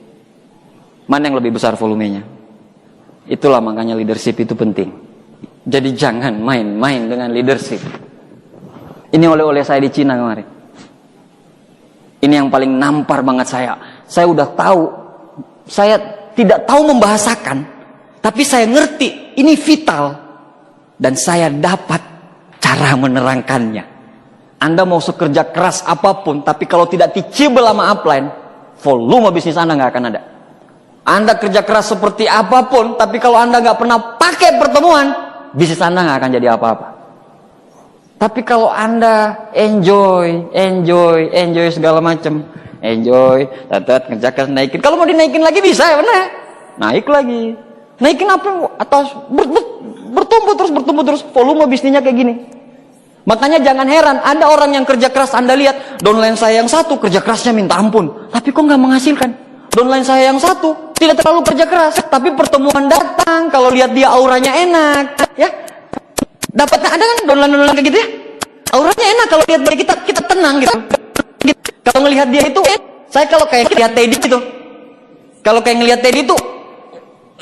Mana yang lebih besar volumenya? Itulah makanya leadership itu penting. Jadi jangan main-main dengan leadership. Ini oleh-oleh saya di Cina kemarin. Ini yang paling nampar banget saya. Saya udah tahu, saya tidak tahu membahasakan, tapi saya ngerti ini vital dan saya dapat cara menerangkannya. Anda mau sekerja keras apapun, tapi kalau tidak teachable sama upline, volume bisnis Anda nggak akan ada. Anda kerja keras seperti apapun, tapi kalau Anda nggak pernah pakai pertemuan, bisnis Anda nggak akan jadi apa-apa. Tapi kalau Anda enjoy segala macam, enjoy, kerja keras, naikin. Kalau mau dinaikin lagi bisa ya benar. Naik lagi. Naikin apa? Atas bertumbuh terus, volume bisnisnya kayak gini. Makanya jangan heran, ada orang yang kerja keras, Anda lihat, downline saya yang satu kerja kerasnya minta ampun, tapi kok nggak menghasilkan. Downline saya yang satu tidak terlalu kerja keras, tapi pertemuan datang, kalau lihat dia auranya enak, ya. Dapatnya ada kan downline kayak gitu ya? Auranya enak kalau lihat dari kita tenang gitu. Kalau ngelihat dia itu, saya kalau kayak ngelihat Teddy itu, kalau kayak ngelihat Teddy itu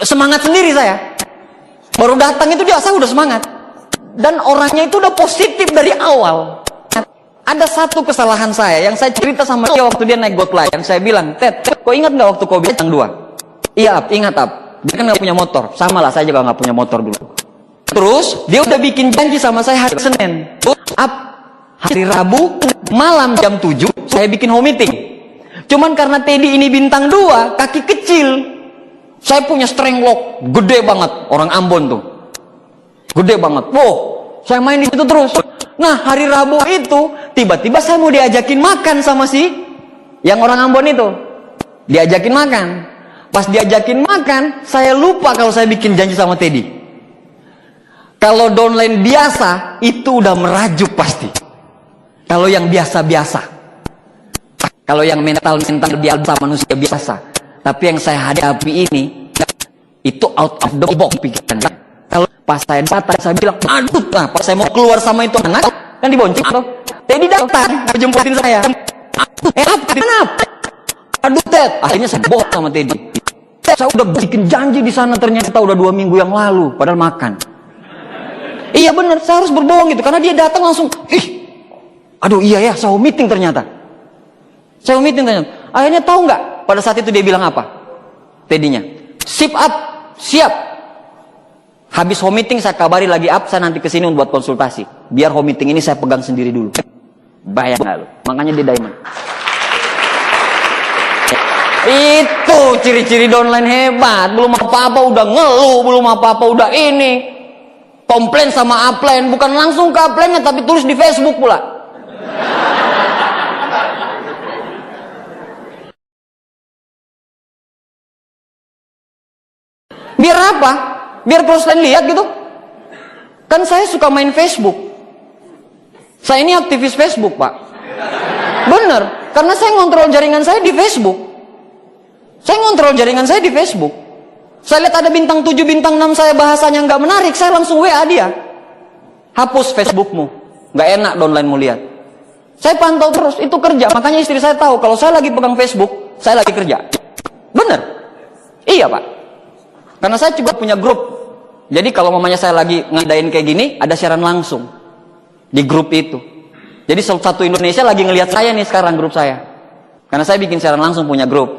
semangat sendiri saya. Baru datang itu dia, saya udah semangat. Dan orangnya itu udah positif dari awal. Ada satu kesalahan saya yang saya cerita sama dia waktu dia naik GoFly. Yang saya bilang, Ted, kau ingat nggak waktu kau bintang 2? Iya, ingat Ab. Dia kan nggak punya motor. Sama lah, saya juga nggak punya motor dulu. Terus dia udah bikin janji sama saya hari Senin. Up hari Rabu malam jam 7 saya bikin home meeting. Cuman karena Teddy ini bintang 2, kaki kecil. Saya punya strength lock gede banget, orang Ambon tuh. Gede banget. Wow, saya main di situ terus. Nah, hari Rabu itu tiba-tiba saya mau diajakin makan sama si yang orang Ambon itu. Diajakin makan. Pas diajakin makan, saya lupa kalau saya bikin janji sama Teddy. Kalau downline biasa, itu udah merajuk pasti. Kalau yang biasa-biasa. Kalau yang mental-mental biasa, manusia biasa. Tapi yang saya hadapi ini, itu out of the box pikirannya. Kalau pas saya datang, saya bilang, aduh, nah, pas saya mau keluar sama itu anak, kan dibonceng tuh. Teddy datang, jemputin saya. Kenapa? Aduh, Ted. Akhirnya saya bohong sama Teddy. Saya udah bikin janji di sana, ternyata udah 2 minggu yang lalu, padahal makan. Iya bener, saya harus berbohong gitu, karena dia datang langsung, aduh iya ya, saya meeting ternyata. Saya meeting ternyata. Akhirnya tahu nggak? Pada saat itu dia bilang apa? Teddy-nya, sip up, siap. Habis home meeting saya kabari lagi up, saya nanti kesini untuk buat konsultasi. Biar home meeting ini saya pegang sendiri dulu. Bayang nggak lu? Makanya dia diamond. Itu ciri-ciri downline hebat. Belum apa-apa udah ngeluh, belum apa-apa udah ini. Komplain sama upline, bukan langsung ke upline-nya tapi tulis di Facebook pula. Biar apa? Biar crossline lihat gitu. Kan saya suka main Facebook. Saya ini aktivis Facebook, Pak. Bener, karena saya ngontrol jaringan saya di Facebook. Saya ngontrol jaringan saya di Facebook. Saya lihat ada bintang 7, bintang 6 saya bahasanya nggak menarik, saya langsung WA dia. Hapus Facebookmu, nggak enak downline-mu lihat. Saya pantau terus, itu kerja. Makanya istri saya tahu kalau saya lagi pegang Facebook, saya lagi kerja. Bener? Iya, Pak. Karena saya juga punya grup. Jadi kalau mamanya saya lagi ngadain kayak gini, ada siaran langsung di grup itu. Jadi satu Indonesia lagi ngelihat saya nih sekarang grup saya. Karena saya bikin siaran langsung punya grup.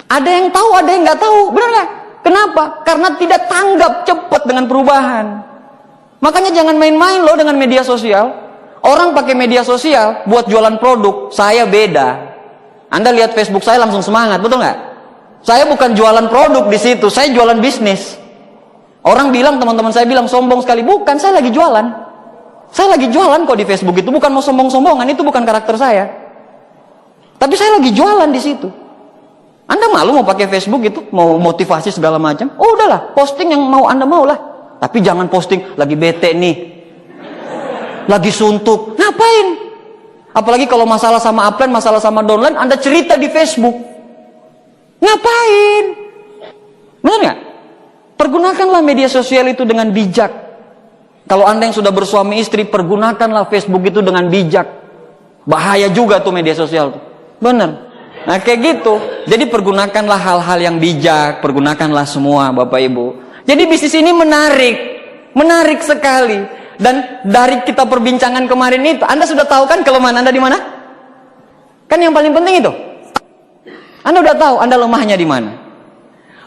Ada yang tahu, ada yang nggak tahu, benar nggak? Kenapa? Karena tidak tanggap cepat dengan perubahan. Makanya jangan main-main loh dengan media sosial. Orang pakai media sosial buat jualan produk, saya beda. Anda lihat Facebook saya langsung semangat, betul nggak? Saya bukan jualan produk di situ, saya jualan bisnis. Orang bilang, teman-teman saya bilang sombong sekali, bukan, saya lagi jualan. Saya lagi jualan kok di Facebook itu, bukan mau sombong-sombongan, itu bukan karakter saya. Tapi saya lagi jualan di situ. Anda malu mau pakai Facebook gitu, mau motivasi segala macam? Oh udahlah, posting yang mau Anda mau lah. Tapi jangan posting lagi bete nih, lagi suntuk. Ngapain? Apalagi kalau masalah sama upline, masalah sama downline, Anda cerita di Facebook. Ngapain? Benar nggak? Pergunakanlah media sosial itu dengan bijak. Kalau Anda yang sudah bersuami istri, pergunakanlah Facebook itu dengan bijak. Bahaya juga tuh media sosial tuh. Benar. Nah kayak gitu. Jadi pergunakanlah hal-hal yang bijak, pergunakanlah semua Bapak Ibu. Jadi bisnis ini menarik sekali. Dan dari kita perbincangan kemarin itu, Anda sudah tahu kan kelemahan Anda di mana? Kan yang paling penting itu. Anda udah tahu Anda lemahnya di mana.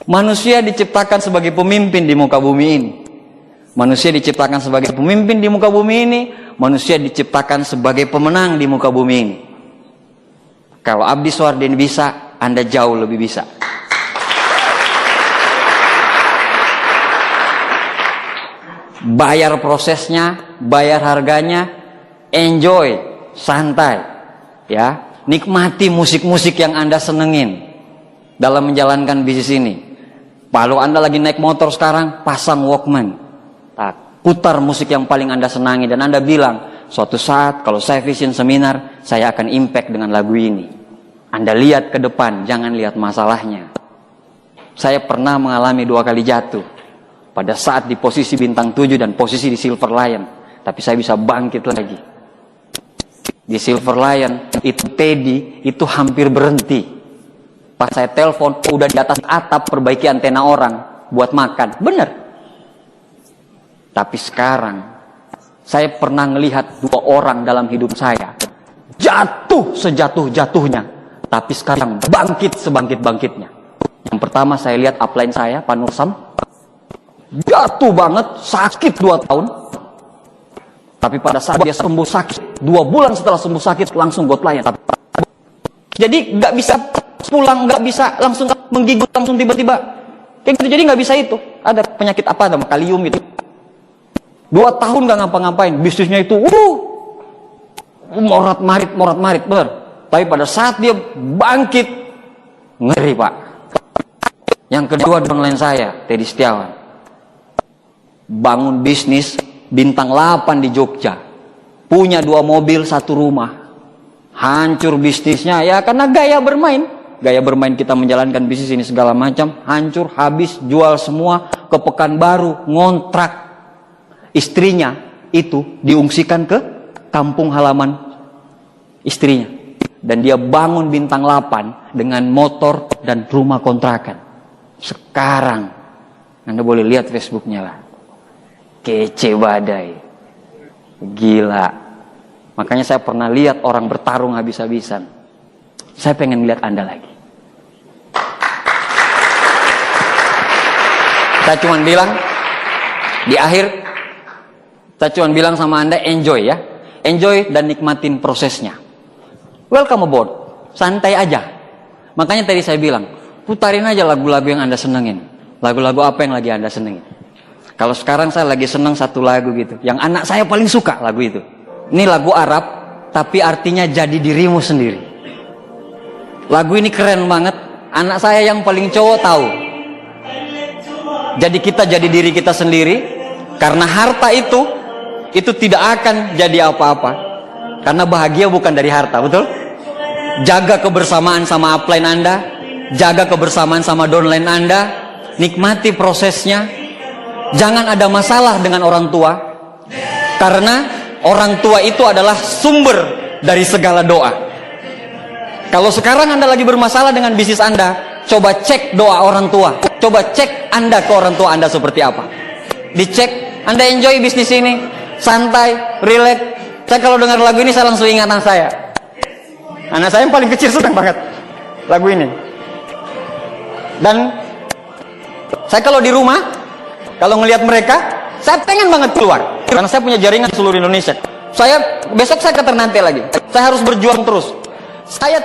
Manusia diciptakan sebagai pemimpin di muka bumi ini. Manusia diciptakan sebagai pemimpin di muka bumi ini. Manusia diciptakan sebagai pemenang di muka bumi ini. Kalau Abdi Suardin bisa, Anda jauh lebih bisa. Bayar prosesnya, bayar harganya, enjoy, santai, ya, nikmati musik-musik yang Anda senengin dalam menjalankan bisnis ini. Kalau Anda lagi naik motor sekarang, pasang Walkman, putar musik yang paling Anda senangi dan Anda bilang, suatu saat kalau saya vision seminar, saya akan impact dengan lagu ini. Anda lihat ke depan, jangan lihat masalahnya. Saya pernah mengalami 2 kali jatuh. Pada saat di posisi bintang 7 dan posisi di Silver Lion. Tapi saya bisa bangkit lagi. Di Silver Lion, itu Teddy, itu hampir berhenti. Pas saya telepon, udah di atas atap perbaiki antena orang buat makan. Bener. Tapi sekarang, saya pernah melihat 2 orang dalam hidup saya. Jatuh sejatuh-jatuhnya. Tapi sekarang bangkit sebangkit-bangkitnya. Yang pertama saya lihat upline saya, Pak Nursam. Jatuh banget, sakit 2 tahun. Tapi pada saat dia sembuh sakit, 2 bulan setelah sembuh sakit langsung got layan. Jadi nggak bisa pulang, nggak bisa langsung menggigit langsung tiba-tiba. Kayak gitu, jadi nggak bisa itu. Ada penyakit apa, ada kalium gitu. 2 tahun nggak ngapa-ngapain, bisnisnya itu morat-marit, bener. Tapi pada saat dia bangkit, ngeri Pak. Yang kedua downline saya, Teddy Setiawan. Bangun bisnis bintang 8 di Jogja. Punya 2 mobil, 1 rumah. Hancur bisnisnya ya karena gaya bermain. Gaya bermain kita menjalankan bisnis ini segala macam, hancur, habis, jual semua, ke Pekanbaru, ngontrak. Istrinya itu diungsikan ke kampung halaman istrinya. Dan dia bangun bintang 8 dengan motor dan rumah kontrakan. Sekarang Anda boleh lihat Facebooknya lah. Kece badai. Gila. Makanya saya pernah lihat orang bertarung habis-habisan. Saya pengen lihat Anda lagi. Saya cuma bilang di akhir, saya cuma bilang sama Anda, enjoy ya. Enjoy dan nikmatin prosesnya. Welcome aboard. Santai aja. Makanya tadi saya bilang, putarin aja lagu-lagu yang Anda senengin. Lagu-lagu apa yang lagi Anda senengin. Kalau sekarang saya lagi seneng satu lagu gitu, yang anak saya paling suka lagu itu. Ini lagu Arab, tapi artinya jadi dirimu sendiri. Lagu ini keren banget. Anak saya yang paling cowok tahu. Jadi kita jadi diri kita sendiri. Karena harta itu tidak akan jadi apa-apa. Karena bahagia bukan dari harta, betul? Jaga kebersamaan sama upline Anda. Jaga kebersamaan sama downline Anda. Nikmati prosesnya. Jangan ada masalah dengan orang tua. Karena orang tua itu adalah sumber dari segala doa. Kalau sekarang Anda lagi bermasalah dengan bisnis Anda, coba cek doa orang tua. Coba cek Anda ke orang tua Anda seperti apa. Dicek, Anda enjoy bisnis ini, santai, relax. Saya kalau dengar lagu ini saya langsung ingat anak saya. Anak saya yang paling kecil senang banget lagu ini. Dan saya kalau di rumah, kalau ngelihat mereka, saya pengen banget keluar. Karena saya punya jaringan di seluruh Indonesia. Besok saya ke Ternate lagi. Saya harus berjuang terus. Saya